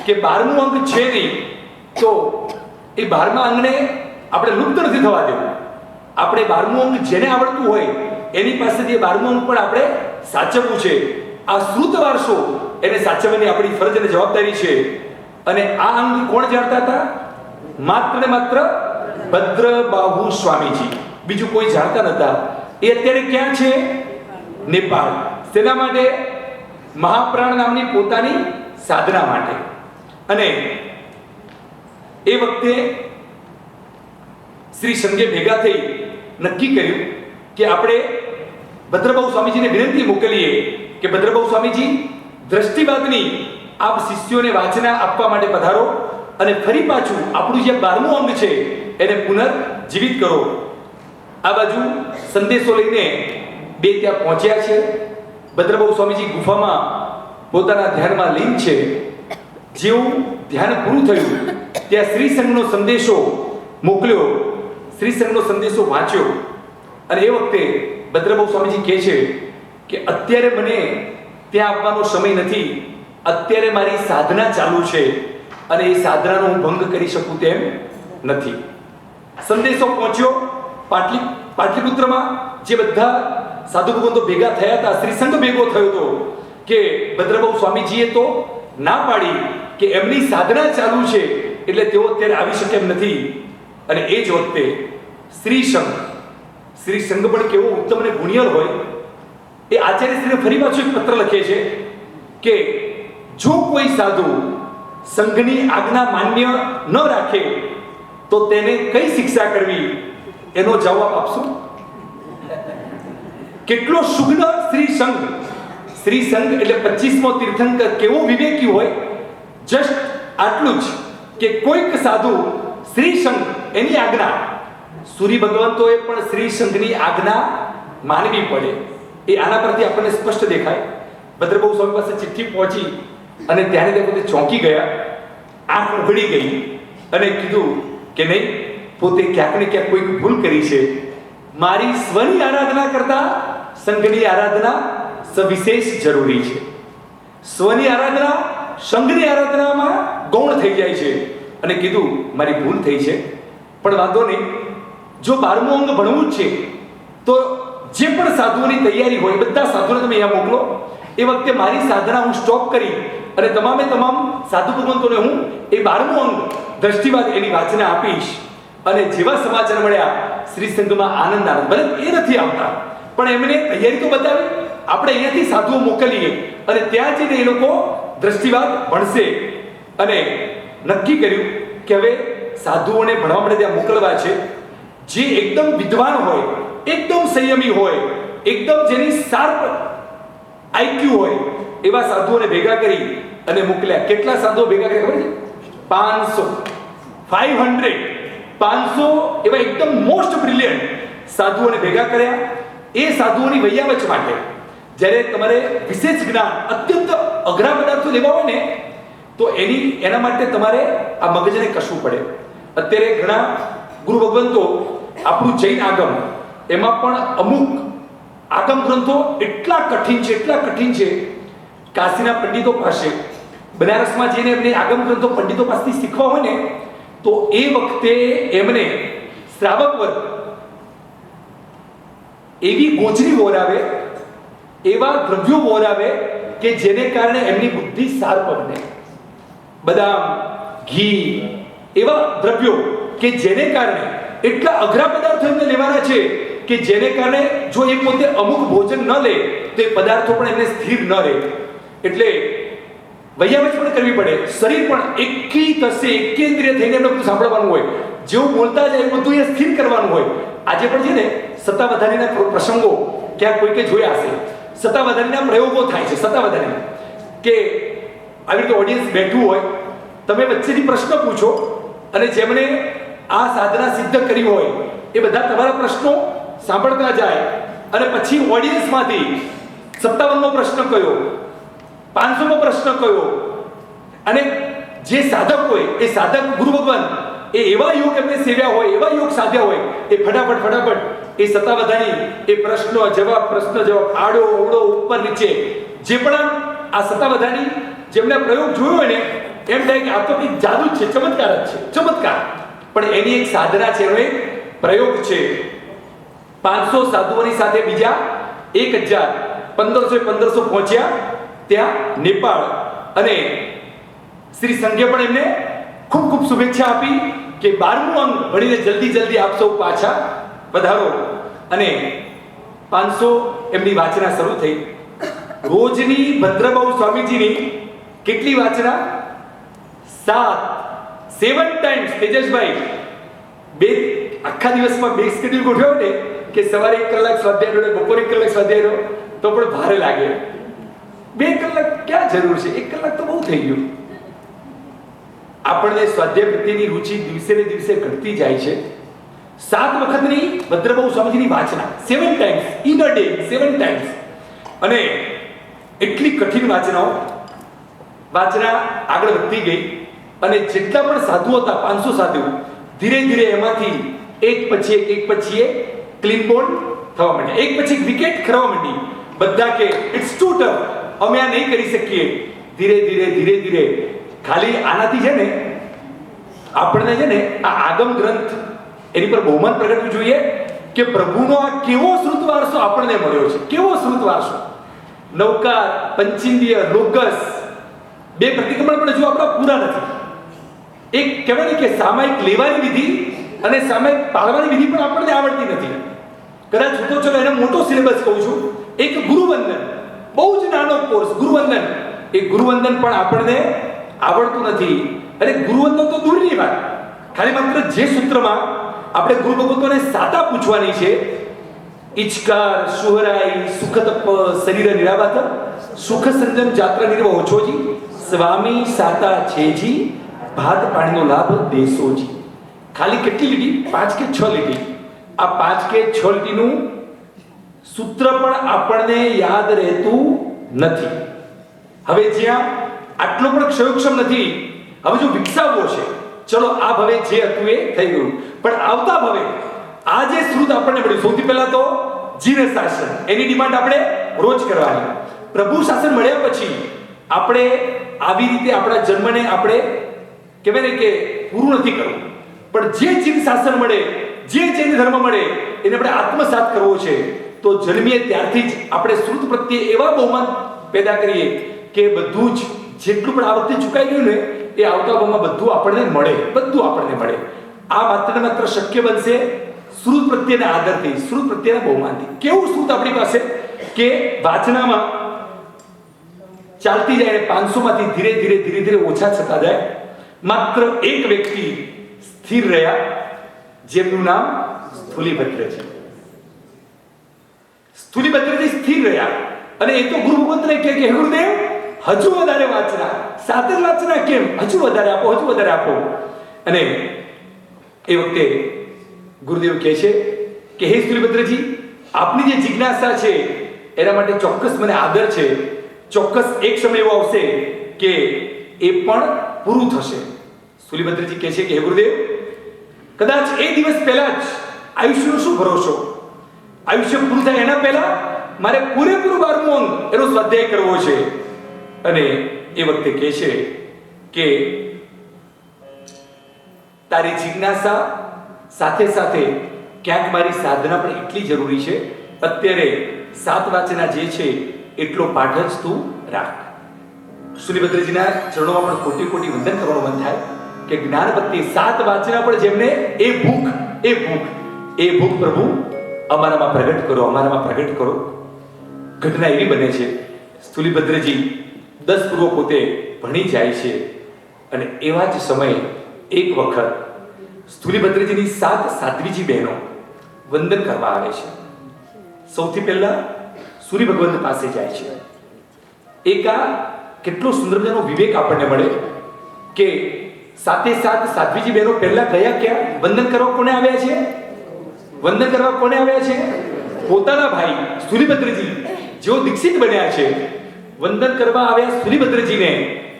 કે 12મું અંગ છે નહીં તો એ 12મા અંગને આપણે લુપ્ત નથી થવા દેવું. આપણે 12મું અંગ જેને આવડતું હોય એની પાસેથી 12મું અંગ પણ આપણે સાચવવું છે. આ શ્રુત વારસો એને સાચવવાની આપણી ફરજ અને જવાબદારી છે. અને આ અંગ કોણ જાણતા હતા? માત્ર ને માત્ર ભદ્રબાહુ સ્વામીજી, બીજું કોઈ જાણતા નતા. એ અત્યારે ક્યાં છે? નેપાળ. તેના માટે મહાપ્રાણ નામની પોતાની સાધના માટે. અને એ વખતે શ્રી સંઘે ભેગા થઈ નક્કી કર્યું કે આપણે ભદ્રબાહુ સ્વામીજીને વિનંતી મોકલીએ કે ભદ્રબાહુ સ્વામીજી દ્રષ્ટિવાદની આપ શિષ્યોને વાચના આપવા માટે પધારો અને ફરી પાછું આપણું જે 12મું અંગ છે એને પુનર્જીવિત કરો. આ બાજુ સંદેશો લઈને બે ત્યાં પહોંચ્યા છે. ભદ્રબાહુ સ્વામીજી ગુફામાં પોતાના ધ્યાનમાં લીન છે. જેવું ધ્યાન પૂરું થયું ત્યાં શ્રી સંઘનો સંદેશો મોકલ્યો, શ્રી સંઘનો સંદેશો વાંચ્યો. અને એ વખતે ભદ્રબાહુ સ્વામીજી કહે છે કે અત્યારે મને ત્યાં આવવાનો સમય નથી, અત્યારે મારી સાધના ચાલુ છે અને એ સાધનાનો હું ભંગ કરી શકું તેમ નથી. સંદેશો પહોંચ્યો પાટલીપુત્રમાં. જે બધા સાધુ ભગવંતો ભેગા થયા હતા, શ્રી સંઘ ભેગો થયો હતો કે ભદ્રબાહુ સ્વામીજીએ તો ના પાડી કે એમની સાધના ચાલુ છે એટલે તેઓ અત્યારે આવી શકે એમ નથી. અને એ જ વખતે શ્રી સંઘ પણ કેવો ઉત્તમ અને ગુણિયલ હોય. એ આચાર્યશ્રીને ફરી પાછો એક પત્ર લખે છે કે જો કોઈ સાધુ સંઘની આજ્ઞા માન્ય ન રાખે તો તેને કઈ શિક્ષા કરવી એનો જવાબ આપશો. કેટલો સુગ્ન શ્રી સંઘ એટલે 25મો તીર્થંકર કેવો વિવેકી હોય. જસ્ટ આટલું જ કે કોઈક સાધુ શ્રી શંખ એની આજ્ઞા, સૂર્ય ભગવંતોએ પણ શ્રી શંખની આજ્ઞા માનવી પડે. એ આના પરથી આપણને સ્પષ્ટ દેખાય. ભદ્રબહુ સ્વામી પાસે ચિઠ્ઠી પહોંચી અને ત્યારે તે પોતે ચોંકી ગયા, આંખ ઉઘડી ગઈ અને કીધું કે નહીં, પોતે ક્યાંક ને ક્યાંક કોઈક ભૂલ કરી છે. મારી સ્વની આરાધના કરતા સંઘની આરાધના સવિશેષ જરૂરી છે. સ્વની આરાધના સંઘની આરાધનામાં ગૌણ થઈ જાય છે. અને કીધું મારી ભૂલ થઈ છે, પણ વાંધો નહીં, જો 12મું અંગ ભણવું જ છે તો જે પણ સાધુઓની તૈયારી હોય બધા સાધુઓને તમે અહીંયા મોકલો. એ વખતે મારી સાધના હું સ્ટોપ કરી અને તમામે તમામ સાધુ ભગવંતોને હું એ 12મું અંગ દ્રષ્ટિવાદ એની વાચના આપીશ. અને જેવા સમાચાર મળ્યા શ્રી સંઘમાં આનંદ આનંદ. ભલે એ નથી આવતા પણ એમને તૈયારી તો બતાવી. આપણે અહીંયાથી સાધુઓ મોકલીએ અને ત્યાં જઈને એ લોકો દ્રષ્ટિવાદ ભણશે. અને નક્કી કર્યું કે હવે સાધુઓને ભણવા માટે ત્યાં મોકલવા છે. જે એકદમ વિદ્વાન હોય, એકદમ સંયમી હોય, એકદમ જેની શાર્પ આઈક્યુ હોય એવા સાધુઓને ભેગા કરી અને મોકલ્યા. કેટલા સાધુઓ ભેગા કર્યા ખબર છે? 500 એવા એકદમ મોસ્ટ બ્રિલિયન્ટ સાધુઓને ભેગા કર્યા. એ સાધુઓની વૈયાવચ માટે જ્યારે તમારે વિશેષ જ્ઞાન, અત્યંત અઘરા પદાર્થો લેવા હોય ને તો એના માટે તમારે આ મગજને કસવું પડે. અત્યારે ઘણા ગુરુ ભગવંતો આપણું જૈન આગમ એમાં પણ અમુક આગમ ગ્રંથો એટલા કઠિન છે. કાશીના પંડિતો પાસે, બનારસમાં જઈને એમને આગમ ગ્રંથો પંડિતો પાસેથી શીખવા હોય ને તો એ વખતે એમને શ્રાવક વર્ગ એવી ગોચરી વોરાવે, એવા દ્રવ્યો વોરાવે કે જેને કારણે એમની બુદ્ધિ શાર્પ બને. બદામ, ઘી એવા દ્રવ્યો કે જેને કારણે એટલા અઘરા પદાર્થો એમને લેવાના છે કે જેને કારણે જો એ પોતે અમુક ભોજન ન લે તો એ પદાર્થો પણ એમને સ્થિર ન રહે. એટલે વૈયાવચ પણ કરવી પડે. શરીર પણ એકી થશે, એકેન્દ્રિય થઈને એમને બધું સાંભળવાનું હોય. જેવું બોલતા જાય એ બધું એ સ્થિર કરવાનું હોય. આજે પણ છે ને સત્તાવધાનીના પ્રસંગો ક્યાંક કોઈકે જોયા હશે. સત્તાવધાનીના પ્રયોગો થાય છે. સત્તાવધાની કે આવી રીતે ઓડિયન્સ બેઠું હોય, તમે વચ્ચેથી પ્રશ્ન પૂછો અને જેમણે આ સાધના સિદ્ધ કરી હોય એ બધા તમારા પ્રશ્નો સાંભળતા જાય અને પછી ઓડિયન્સમાંથી 57મો પ્રશ્ન કયો, 500મો પ્રશ્ન કયો, અને જે સાધક હોય એ સાધક ગુરુ ભગવાન એ એવા યોગ એમને સેવ્યા હોય, એવા યોગ સાધ્યા હોય, એ ફટાફટ એ સત્તાવધાની એ પ્રશ્ન જવાબ આડો અવળો ઉપર નીચે જે પણ આ સત્તાવધાની જેમને પ્રયોગ જોયો હોય ને એમ થાય કે આ તો કંઈક જાદુ જ છે, ચમત્કાર જ છે, ચમત્કાર. પણ એની એક સાધના છે, એનો એક પ્રયોગ છે. 500 સાધુઓની સાથે બીજા 1000, 1500 પહોંચ્યા ત્યાં નેપાળ. અને શ્રી સંઘે પણ એમને ખૂબ શુભેચ્છા આપી કે 12મું અંગ ભણીને જલ્દી આપ સૌ પાછા પધારો. અને 500 એમની વાચના શરૂ થઈ. રોજની ભદ્રબહુ સ્વામીજીની કેટલી વાચના? 7 ટાઈમ્સ. તેજસભાઈ બે આખા દિવસમાં 2 શેડ્યુલ ગોઠવ્યો ને કે સવારે 1 કલાક સ્વાધ્યાય રહે, બપોરે 1 કલાક સ્વાધ્યાય રહે તો પણ ભારે લાગે. 2 કલાક ક્યાં જરૂર છે? 1 કલાક તો બહુ થઈ ગયું. આપણને સ્વાધ્યાય પ્રત્યેની રુચિ દિવસે ને દિવસે ઘટતી જાય છે. 7 વખતની ભદ્રબહુ સ્વામીજીની વાચના, 7 times in a day, 7 times. અને એટલી કઠિન વાચના આગળ વધતી ગઈ અને જેટલા પણ સાધુ હતા 500 સાધુ ધીરે એમાંથી એક પછી એક ક્લીન બોન્ડ થવા માંડ્યા, એક પછી એક વિકેટ ખરવા માંડી. બધા કે ઇટ્સ ટુ ટફ, અમે આ નહીં કરી શકીએ. ધીરે ખાલી આનાથી છે ને આપણને છે ને આ આગમ ગ્રંથ એની પર બહુમાન પ્રગટવું જોઈએ કે પ્રભુનો આ કેવો શ્રુત વારસો આપણને મળ્યો છે. કેવો શ્રુત વારસો! નૌકાર, પંચિંદ્રિય, લોકસ, 2 પ્રતિક્રમણ પણ જો આપણા પૂરા નથી. એક કહેવાય ને કે સામાયિક લેવાની વિધિ અને સામાયિક પાળવાની વિધિ પણ આપણને આવડતી નથી. કદાચ હું તો ચલો એને મોટો સિલેબસ કહું છું. એક ગુરુવંદન, બહુ જ નાનો કોર્સ ગુરુવંદન, એ ગુરુવંદન પણ આપણને આવડતું નથી. અને ગુરુવંદન તો દૂરની વાત, ખાલી માત્ર જે સૂત્રમાં આપણે ગુરુ ભગવંતોને સાતા પૂછવાની છે, ઇચકાર, સુહરાઈ, સુખતપ, શરીર નિરાબાત, સુખ સંજમ જાત્રા નિર્વહ ઓછોજી, સ્વામી સાતા છેજી, ભાત પાણીનો લાભ દેશો જી. ખાલી કેટલી લીટી? 5 કે 6 લીટી. આ 5 કે 6 લીટીનું સૂત્ર પણ આપણને યાદ રહેતું નથી. હવે જ્યાં આટલો પણ ક્ષયોક્ષમ નથી, હવે જો વિકસાવવો છે, ચલો આ ભવે જે હતું એ થઈ ગયું, પણ આવતા ભવે આ જે શ્રુત આપણને મળ્યું, સૌથી પહેલા તો જીન શાસન, એની ડિમાન્ડ આપણે રોજ કરવાની. પ્રભુ શાસન મળ્યા પછી આપણે આવી રીતે આપણા જન્મને આપણે કહેવાય ને કે પૂરું નથી કરવું, પણ જે જીન શાસન મળે, જે જૈન ધર્મ મળે એને આપણે આત્મસાત કરવો છે. તો જન્મીએ ત્યારથી જ આપણે શ્રુત પ્રત્યે એવા બહુમાન પેદા કરીએ કે બધું જ જેટલું પણ આ વખતે ચૂકાઈ ગયું ને એ આવતા ભાવમાં બધું આપણને મળે, બધું આપણને મળે. આ માત્ર ને માત્ર શક્ય બનશે શ્રુત પ્રત્યેના આદરથી, શ્રુત પ્રત્યેના બહુમાનથી. કેવું શ્રુત આપણી પાસે કે વાચનામાં ચાલતી જાય, 500 માંથી ધીરે ધીરે ધીરે ધીરે ઓછા થતા જાય. માત્ર એક વ્યક્તિ સ્થિર રહ્યા, જેમનું નામ સ્થૂલીભદ્રજી. સ્થૂલીભદ્રજી સ્થિર રહ્યા અને એ તો ગુરુ ભગવંતને કહે કે ગુરુદેવ હજુ વધારે વાંચના, 7 જ વાંચના કેમ, હજુ વધારે આપો, હજુ વધારે આપો. અને એ વખતે ગુરુદેવ કહે છે કે હે સ્થૂલીભદ્રજી, આપની જે જિજ્ઞાસા છે એના માટે ચોક્કસ મને આદર છે, ચોક્કસ એક સમય એવો આવશે કે એ પણ પૂરું થશે. સ્થૂલીભદ્રજી કહે છે કે હે ગુરુદેવ, કદાચ એ દિવસ પહેલા જ આયુષ્યનો શું ભરોસો, આયુષ્ય પૂરું થાય એના પહેલા મારે પૂરેપૂરું 12મું અંગ એનો સ્વાધ્યાય કરવો છે. અને એ વખતે કહે છે કે તારી જિજ્ઞાસા સાથે સાથે ક્યાંક મારી સાધના પણ એટલી જરૂરી છે. અત્યારે 7 વાચના જે છે એટલો પાઠ જ તું રાખ. સ્થૂલીભદ્રજીના ચરણોમાં પણ કોટી કોટી વંદન કરવાનું મન થાય કે જ્ઞાન પ્રત્યે 7 વાચના પણ જેમને એ ભૂખ પ્રભુ અમારામાં પ્રગટ કરો, અમારામાં પ્રગટ કરો. ઘટના એવી બને છે, સ્થૂલીભદ્રજી 10 પૂર્વ પોતે ભણી જાય છે અને એવા જ સમયે એક વખત સ્થૂલીભદ્રજીની 7 સાધ્વીજી બહેનો વંદન કરવા આવે છે. સૌથી પહેલા સૂર્ય ભગવાન પાસે જાય છે. એક આ કેટલો સુંદર મજાનો વિવેક આપણને મળે કે 7 સાધ્વીજી બહેનો પહેલા ગયા ક્યાં? વંદન કરવા કોને આવ્યા છે? વંદન કરવા કોને આવ્યા છે? પોતાના ભાઈ સ્થૂલીભદ્રજી જેઓ દીક્ષિત બન્યા છે, વંદન કરવા આવ્યા સ્થૂલીભદ્રજીને.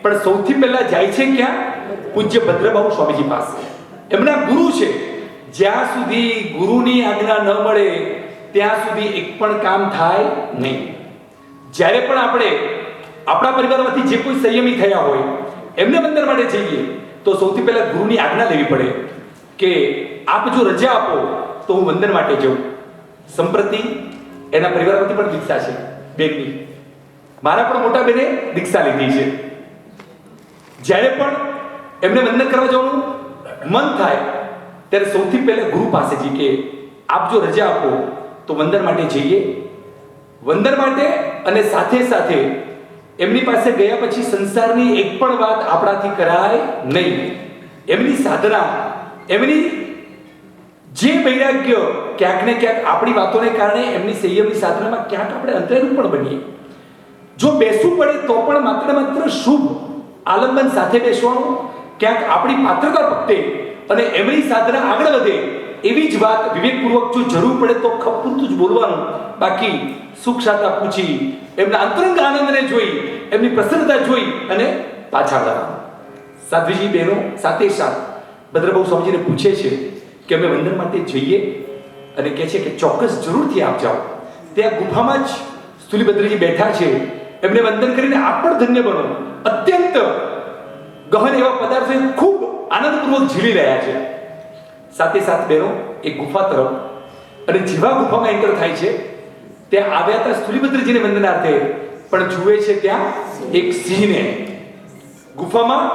પણ સૌથી પહેલા જાય છે ક્યાં? પૂજ્ય ભદ્રબાહુ સ્વામીજી પાસે. એમના ગુરુ છે. જ્યાં સુધી ગુરુની આજ્ઞા ન મળે ત્યાં સુધી એક પણ કામ થાય નહીં. જ્યારે પણ આપણે આપણા પરિવારમાંથી જે કોઈ સંયમી થયા હોય એમને વંદન માટે જઈએ તો સૌથી પહેલા ગુરુની આજ્ઞા લેવી પડે કે આપ જો રજા આપો તો હું વંદન માટે જાઉં. સંપ્રતિ એના પરિવારમાંથી પણ દીક્ષા છે બેનની. મારા પણ મોટા બેને દીક્ષા લીધી છે. જ્યારે પણ એમને વંદન કરવા જવાનું મન થાય ત્યારે સૌથી પહેલા ગુરુ પાસે જઈએ કે આપ જો રજા આપો તો વંદન માટે જઈએ. વંદન માટે અને સાથે સાથે એમની પાસે ગયા પછી સંસારની એક પણ વાત આપણાથી કરાય નહીં. એમની સાધના, એમની જે વૈરાગ્ય, ક્યાંક ને ક્યાંક આપણી વાતોને કારણે એમની સંયમની સાધનામાં ક્યાંક આપણે અંતરેનું પણ બનીએ. જો બેસવું પડે તો પણ માત્ર શુભ આલંબન સાથે બેસવાનું, ક્યાંક આપણી પાત્રતા પકતે અને એમની સાધના આગળ વધે એવી જ વાત વિવેકપૂર્વક જો જરૂર પડે તો ખપૂરતું જ બોલવાનું. બાકી સુખ શાતા પૂછી, એમના અંતરંગ આનંદને જોઈ, એમની પ્રસન્નતા જોઈ અને પાછા વળવાનું. સાધ્વીજી બહેનો સાથે ભદ્રબાહુ સ્વામીજીને પૂછે છે કે અમે વંદન માટે જઈએ અને કહે છે કે ચોક્કસ જરૂરથી આપ જાઓ. ત્યાં ગુફામાં જ સ્થૂલીભદ્રજી બેઠા છે. એમને વંદન કરીને આપ પણ ધન્ય બનો. અત્યંત ગહન એવા પદાર્થો ખૂબ આનંદપૂર્વક ઝીલી રહ્યા છે. સાથે બહેનો એક ગુફા તરફ, અને જેવા ગુફામાં એન્ટર થાય છે ત્યાં આવ્યા હતા સ્થૂલીભદ્રજીને વંદનાર્થે, પણ જુએ છે ત્યાં એક સિંહને. ગુફામાં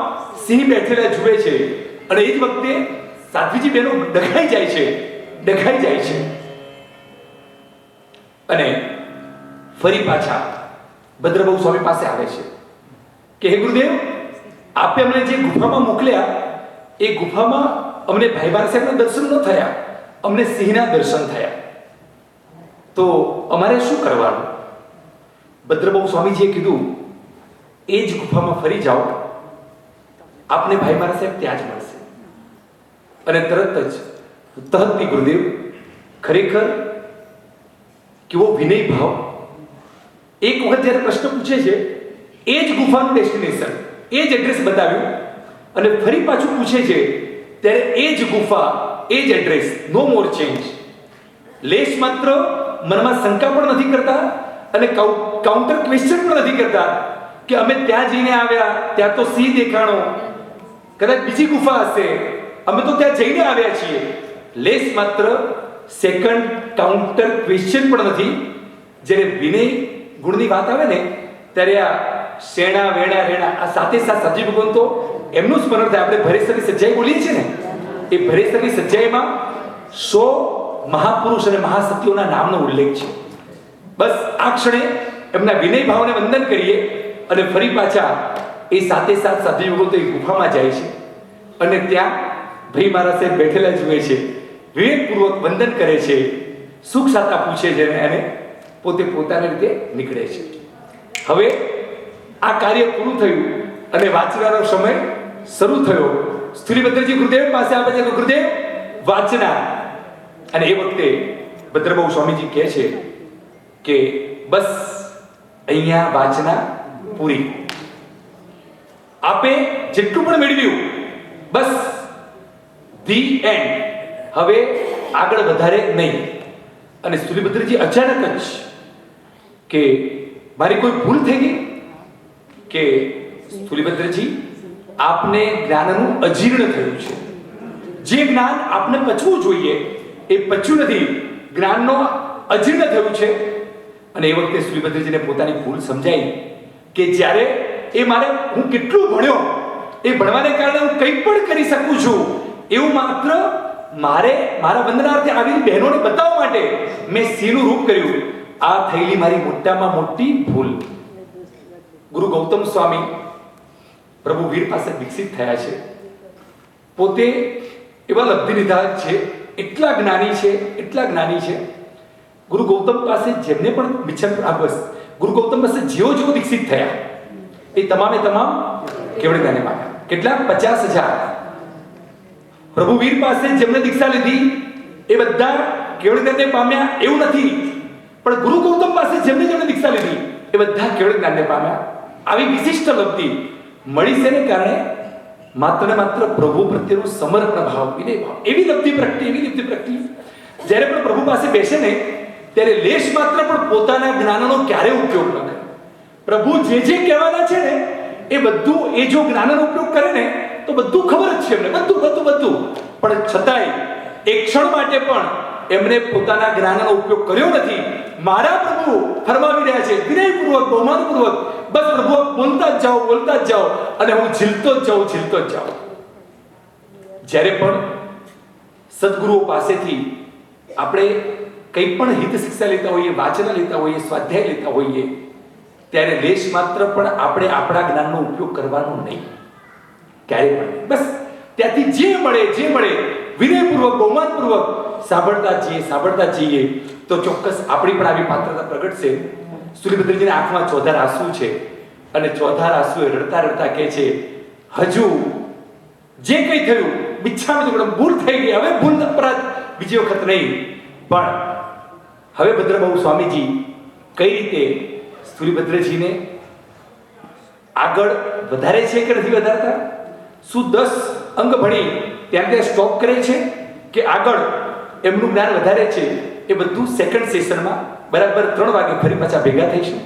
સિંહ બેઠેલા જુએ છે અને એ જ વખતે સાધ્વીજી બહેનો ડઘાઈ જાય છે અને ફરી પાછા ભદ્રબાહુ સ્વામી પાસે આવે છે કે હે ગુરુદેવ, આપે અમને જે ગુફામાં મોકલ્યા એ ગુફામાં અમને ભાઈ બાર સાહેબના દર્શન ન થયા, અમને સિંહના દર્શન થયા, તો અમારે શું કરવાનું? ભદ્રબાહુ સ્વામીજીએ કીધું એ જ ગુફામાં ફરી જાઓ, આપને ભાઈ મારા સાહેબ ત્યાં જ મળશે. અને તરત જ તહતની ગુરુદેવ ખરેખર કેવો વિનય ભાવ. એક વખત જ્યારે પ્રશ્ન પૂછે છે એ જ ગુફાનું ડેસ્ટિનેશન, એ જ એડ્રેસ બતાવ્યું, અને ફરી પાછું પૂછે છે ત્યારે એ જ ગુફા, એ જ એડ્રેસ, નો મોર ચેન્જ. લેશ માત્ર મનમાં શંકા પણ નથી કરતા અને કાઉન્ટર ક્વેશ્ચન પણ નથી કરતા કે અમે ત્યાં જઈને આવ્યા, ત્યાં તો સિંહ દેખાણો, કદાચ બીજી ગુફા હશે, અમે તો ત્યાં જઈને આવ્યા છીએ. લેશ માત્ર સેકન્ડ કાઉન્ટર ક્વેશ્ચન પણ નથી. જ્યારે વિનય ગુણની વાત આવે ને ત્યારે આ શેણા વેણા રેણા આ સાથે સાથ સાજી ભગવાન તો એમનું સ્મરણ થાય. આપણે ભરેસરની સજ્જાઈ બોલીએ છીએ ને, એ ભરેસરની સજ્જાઈમાં 100 મહાપુરુષ અને મહાસતીઓના નામનો ઉલ્લેખ છે. બસ આ ક્ષણે એમના વિનય ભાવને વંદન કરીએ અને ફરી પાછા એ સાથે સાથ સાજી ભગવાન તો એ ગુફામાં જાય છે અને ત્યાં ભાઈ મારા સાહેબ બેઠેલા જુએ છે, વિવેકપૂર્વક વંદન કરે છે, સુખ સાતા પૂછે છે અને પોતે પોતાની રીતે નીકળે છે. હવે આ કાર્ય પૂરું થયું અને વાંચનારો સમય શરૂ થયો. સ્થુલીભદ્રજી ગુરુદેવ પાસે આવે છે, ગુરુદેવ વાંચના. અને એ વખતે ભદ્રબહુ સ્વામીજી કહે છે કે બસ અહીંયા વાંચના પૂરી, આપે જેટલું પણ મેળવ્યું બસ ધી એન્ડ, હવે આગળ વધારે નહીં. અને સ્થુલીભદ્રજી અચાનક જ કે મારી કોઈ ભૂલ થઈ ગઈ કે સ્થુલીભદ્રજી આપને જ્ઞાનનું અજીર્ણ થયું છે. જે જ્ઞાન આપને પચવું જોઈએ એ પચ્યું નથી, જ્ઞાનનો અજીર્ણ થયું છે. અને એ વખતે સ્થુલીભદ્રજીને પોતાની ભૂલ સમજાઈ કે જ્યારે હું કેટલું ભણ્યો, એ ભણવાને કારણે હું કંઈ પણ કરી શકું છું એવું માત્ર મારા વંદનાર્થે આવેલી બહેનોને બતાવવા માટે મેં સિંહનું રૂપ કર્યું. આ થયેલી મારી મોટામાં મોટી ભૂલ. ગુરુ ગૌતમ સ્વામી પ્રભુ વીર પાસે વિકસિત થયા છે. પોતે એવા લબ્ધિ નિધારક છે, એટલા જ્ઞાની છે. ગુરુ ગૌતમ પાસે જેમને પણ ગુરુ ગૌતમ પાસે જેવો દીક્ષિત થયા એ તમામે તમામ કેવળ જ્ઞાને પામ્યા. કેટલા? 50,000. પ્રભુ વીર પાસે જેમને દીક્ષા લીધી એ બધા કેવળ જ્ઞાનને પામ્યા એવું નથી, પણ ગુરુ ગૌતમ પાસે જેમને દીક્ષા લીધી એ બધા કેવળ જ્ઞાનને પામ્યા. આવી વિશિષ્ટ લબ્ધિ મળી છે ને કારણે માત્ર ને માત્ર પ્રભુ પ્રત્યેનો સમર્પણ ભાવ, વિનય ભાવ, એવી લબ્ધિ પ્રગટી. જ્યારે પણ પ્રભુ પાસે બેસે ને ત્યારે લેશ માત્ર પણ પોતાના જ્ઞાનનો ક્યારે ઉપયોગ ન કરે. પ્રભુ જે કહેવાના છે ને એ બધું, એ જો જ્ઞાનનો ઉપયોગ કરે ને તો બધું ખબર જ છે એમને, બધું. પણ છતાંય એક ક્ષણ માટે પણ એમને પોતાના જ્ઞાનનો ઉપયોગ કર્યો નથી. મારા પ્રભુ ફરમાવી રહ્યા છે વિનયપૂર્વક, બહુમાનપૂર્વક, બસ પ્રભુ બોલતા જ જાઓ અને હું ઝીલતો જ જાઉં. જ્યારે પણ સદગુરુઓ પાસેથી આપણે કંઈ પણ હિત શિક્ષા લેતા હોઈએ, વાચન લેતા હોઈએ, સ્વાધ્યાય લેતા હોઈએ, ત્યારે લેશ માત્ર પણ આપણે આપણા જ્ઞાનનો ઉપયોગ કરવાનો નહીં, ક્યારે પણ. બસ ત્યાંથી જે મળે વિનયપૂર્વક, બહુમાનપૂર્વક સાંભળતા જઈએ તો ચોક્કસ આપણી પણ આવી પાત્રતા પ્રગટશે. સ્થુલીભદ્રજીના આંખમાં ચોધાર આંસુ છે અને ચોધાર આંસુએ રડતા કહે છે, હજુ જે કંઈ થયું બિચ્છામી તો ભૂલ થઈ ગઈ, હવે ભૂલ અપરાધ બીજી વખત નહીં. પણ હવે ભદ્રબહુ સ્વામીજી કઈ રીતે સ્થુલીભદ્રજીને આગળ વધારે છે કે નથી વધારતા? શું 10 અંગ ભણી ત્યાં સ્ટોપ કરે છે કે આગળ એમનું જ્ઞાન વધારે છે? એ બધું સેકન્ડ સેશનમાં બરાબર 3 વાગે ફરી પાછા ભેગા થઈશું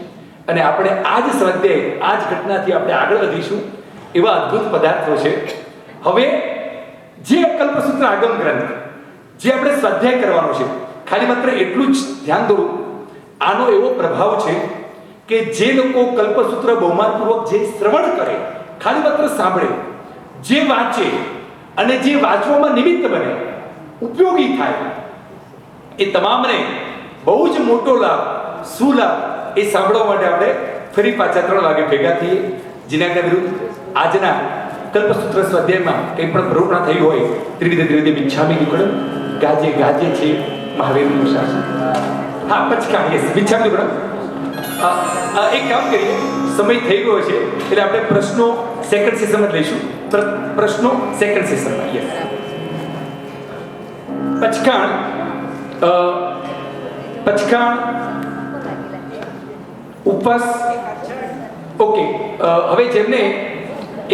અને આપણે આ જ સ્વાધ્યાય, આ જ ઘટનાથી આપણે આગળ વધીશું. એવા અદ્ભુત પદાર્થો છે. હવે જે કલ્પસૂત્ર આગમ ગ્રંથ જે આપણે સ્વાધ્યાય કરવાનો છે, ખાલી માત્ર એટલું જ ધ્યાન દોરું, આનો એવો પ્રભાવ છે કે જે લોકો કલ્પસૂત્ર બહુમાનપૂર્વક જે શ્રવણ કરે, ખાલી માત્ર સાંભળે, જે વાંચે અને જે વાંચવામાં નિમિત્ત બને, ઉપયોગી થાય, એ તમામને બહુ જ મોટો લાભ, સુલાભ એ સાંભળવા માટે આપણે ફરી પાછા 3 વાગે ભેગા થઈએ. જેના વિરુદ્ધ આજના કલ્પસૂત્ર સ્વાધ્યાયમાં કંઈ પણ પ્રવૃત્તિ થઈ હોય, ત્રિવિધ બિચ્છામી દુકડમ ગાજે છે મહાવીરનું શાસન. હા, પચકા, યસ, બિચ્છામી દુકડમ. એક કામ કરીએ, સમય થઈ ગયો છે એટલે આપણે પ્રશ્નો સેકન્ડ સેશનમાં જ લઈશું. પ્રશ્નો સેકન્ડ સેશનમાં. યસ. પચકાણ ઉપવાસ. ઓકે. હવે જેમને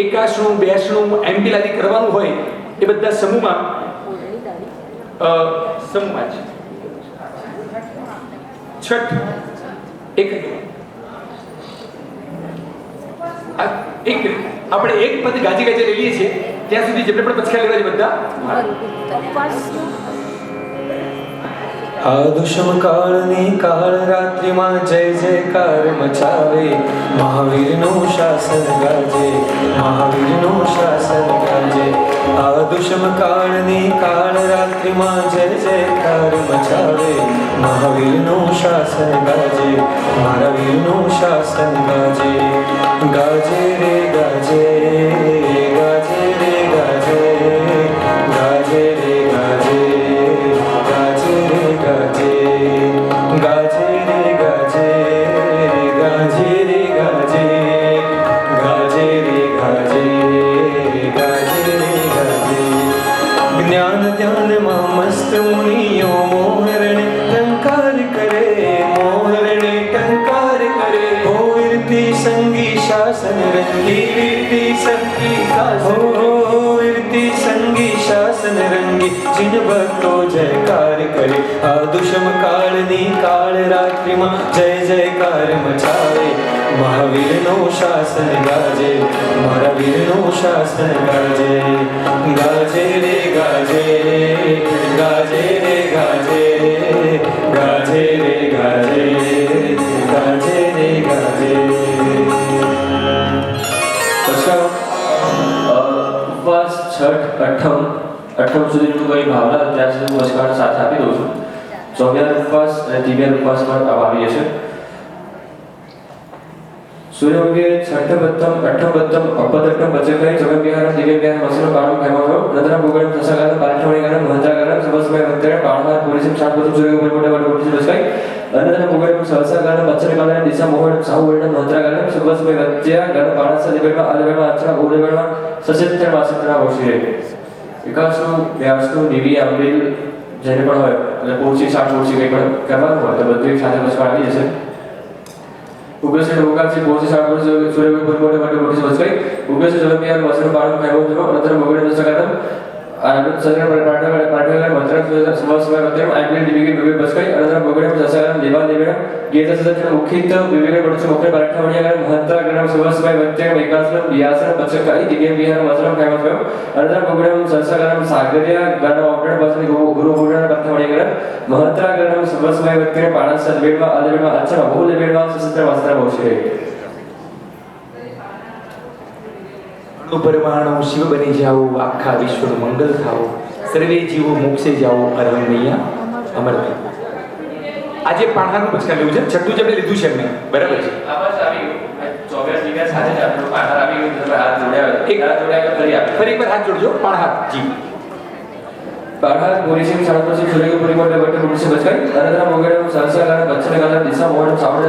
એકાશનું બેસણું એમપી લાદી કરવાનું હોય એ બધા સમૂહમાં જ છઠ એક આપણે એક પદ ગાજી ગાજી લઈ લઈએ છીએ ત્યાં સુધી જેટલે પણ પચકા લેવા છે બધા. આદુષમ કાળની કાળ રાત્રિમાં જય જયકાર મચાવે મહાવીરનું શાસન ગાજે મહાવીરનું શાસન ગાજે આદુષમ કાળની કાળ રાત્રિમાં જય જયકાર મચાવે મહાવીરનું શાસન ગાજે મારા વીરનું શાસન ગાજે ગાજે રે ગાજે ગાજે રે ગાજે ગાજે રે ગાજે ગાજે રે ગાજે ગાજે રે ગાજે ગાજે રે ગાજે ગાજે રે ગાજે ગાજે રે ગાજે જ્ઞાન ધ્યાનમાં મસ્ત મુનિયો મોહરણે ટંકાર કરે મોહરણે ટંકાર કરે હો વીરતી સંગી શાસન રંગી વીરતી સંગી શાસન હો વીરતી સંગી શાસન રંગી જીન ભક્તો જયકાર કરે આદુષમ કાળની કાળ રાત્રિમાં જય જયકાર મચાવે મહાવીરનું શાસન ગાજે મારા વીરનું શાસન ગાજે ગાજે રે ગાજે ગાજે રે ગાજે ગાજે રે ગાજે ગાજે રે ગાજે. ઉપવાસ છઠ અઠમ સુધીનું કોઈ ભાવના ત્યાં સુધી હું પચકાણ સાથે આપી દઉં છું. ચોગ્યાર ઉપવાસ અને દિવ્યાર ઉપવાસ પણ આવીએ છીએ. સૂર્યવંગે છઠ્ઠબદ્ધમ અઠ્ઠબદ્ધમ અપદટ્ટમ વચકઈ જગન્વિહારમ દિવ્યવિહારમ વસનો કાળમ કહેવાનો નદરા ભૂગોળમ થસકારમ પાઠવણીકારમ મહંતાકારમ સબસ્મય મંત્રેણ પાણહાર પોલીસમ શાંતપદમ સૂર્ય પરિમોટે વડ પોલીસ બસકાઈ અનંતના ભૂગોળમ સહસાકારમ વચનકાલમ દિશા મોહન સાહુ વર્ણમ મંત્રાકારમ સબસ્મય વચ્ચયા ગણ પાણસ દિવ્યમાં અલવેમાં અચરા ઉદવેમાં સચિત્ર વાસિત્રા વોશિરે વિકાસનું વ્યાસનું દિવ્ય અમૃત જેને પણ હોય એટલે પોચી 60 પોચી કંઈ પણ કરવાનું હોય તો બધું એક સાથે બસમાં આવી જશે. ઉગ્રસે રોગાથી પોચી 60 પોચી સૂર્ય પરિમોટે વડ પોલીસ બસકાઈ ઉગ્રસે જગન્વિહાર વસનો કાળમ કહેવાનો અનંતના ભૂગોળમ થસકારમ આનંદ સદર પાઠવણીકારમ મંત્ર સબસ્મય મંત્રેણ આઈપીએલ દિવ્ય વિવેક બસકાઈ અનંતના ભૂગોળમ થસકારમ દેવા દેવેણ ગીત સદન મુખિત વિવેક પડશે મુખ્ય પાઠવણીકારમ મહંતાકારમ સબસ્મય મંત્રેણ વિકાસનમ વ્યાસન પચકાઈ દિવ્ય વિહાર વસનમ કહેવાનો અનંતના ભૂગોળમ સંસાકારમ સાગર્યા ગણ ઓપણ બસની ગુરુ ભૂષણ પાઠવણીકારમ મહંતાકારમ સબસ્મય મંત્રેણ પાણસ સદવેડમાં અલવેડમાં અચરા બહુ દેવેડમાં સશસ્ત્ર વસ્ત્ર બહુશે. પરમાણુ શિવ બની જાઓ આખા વિશ્વનું મંગલ થાઓ સર્વે જીવો મોક્ષે જાઓ અરહમૈયા અમર થઈ. આજે પાણહારનું પચકા લેવું છે. છઠ્ઠું જ આપણે લીધું છે એમને. બરાબર છે. આવાજ આવી ગયું 24 દિવ્યા સાથે જ આપણો પાણહાર આવી ગયું એટલે હાથ જોડ્યા એક હાથ જોડ્યા ફરી આપે ફરી એકવાર હાથ જોડજો. પાણહાર જી પાણહાર પોલીસિંગ શાળા પછી સૂર્ય પરિમોટે વડ પોલીસ બચકાઈ અનંતના મોગેડમ સહસાકારમ વચ્ચનકાલમ દિશા મોહન સાવણ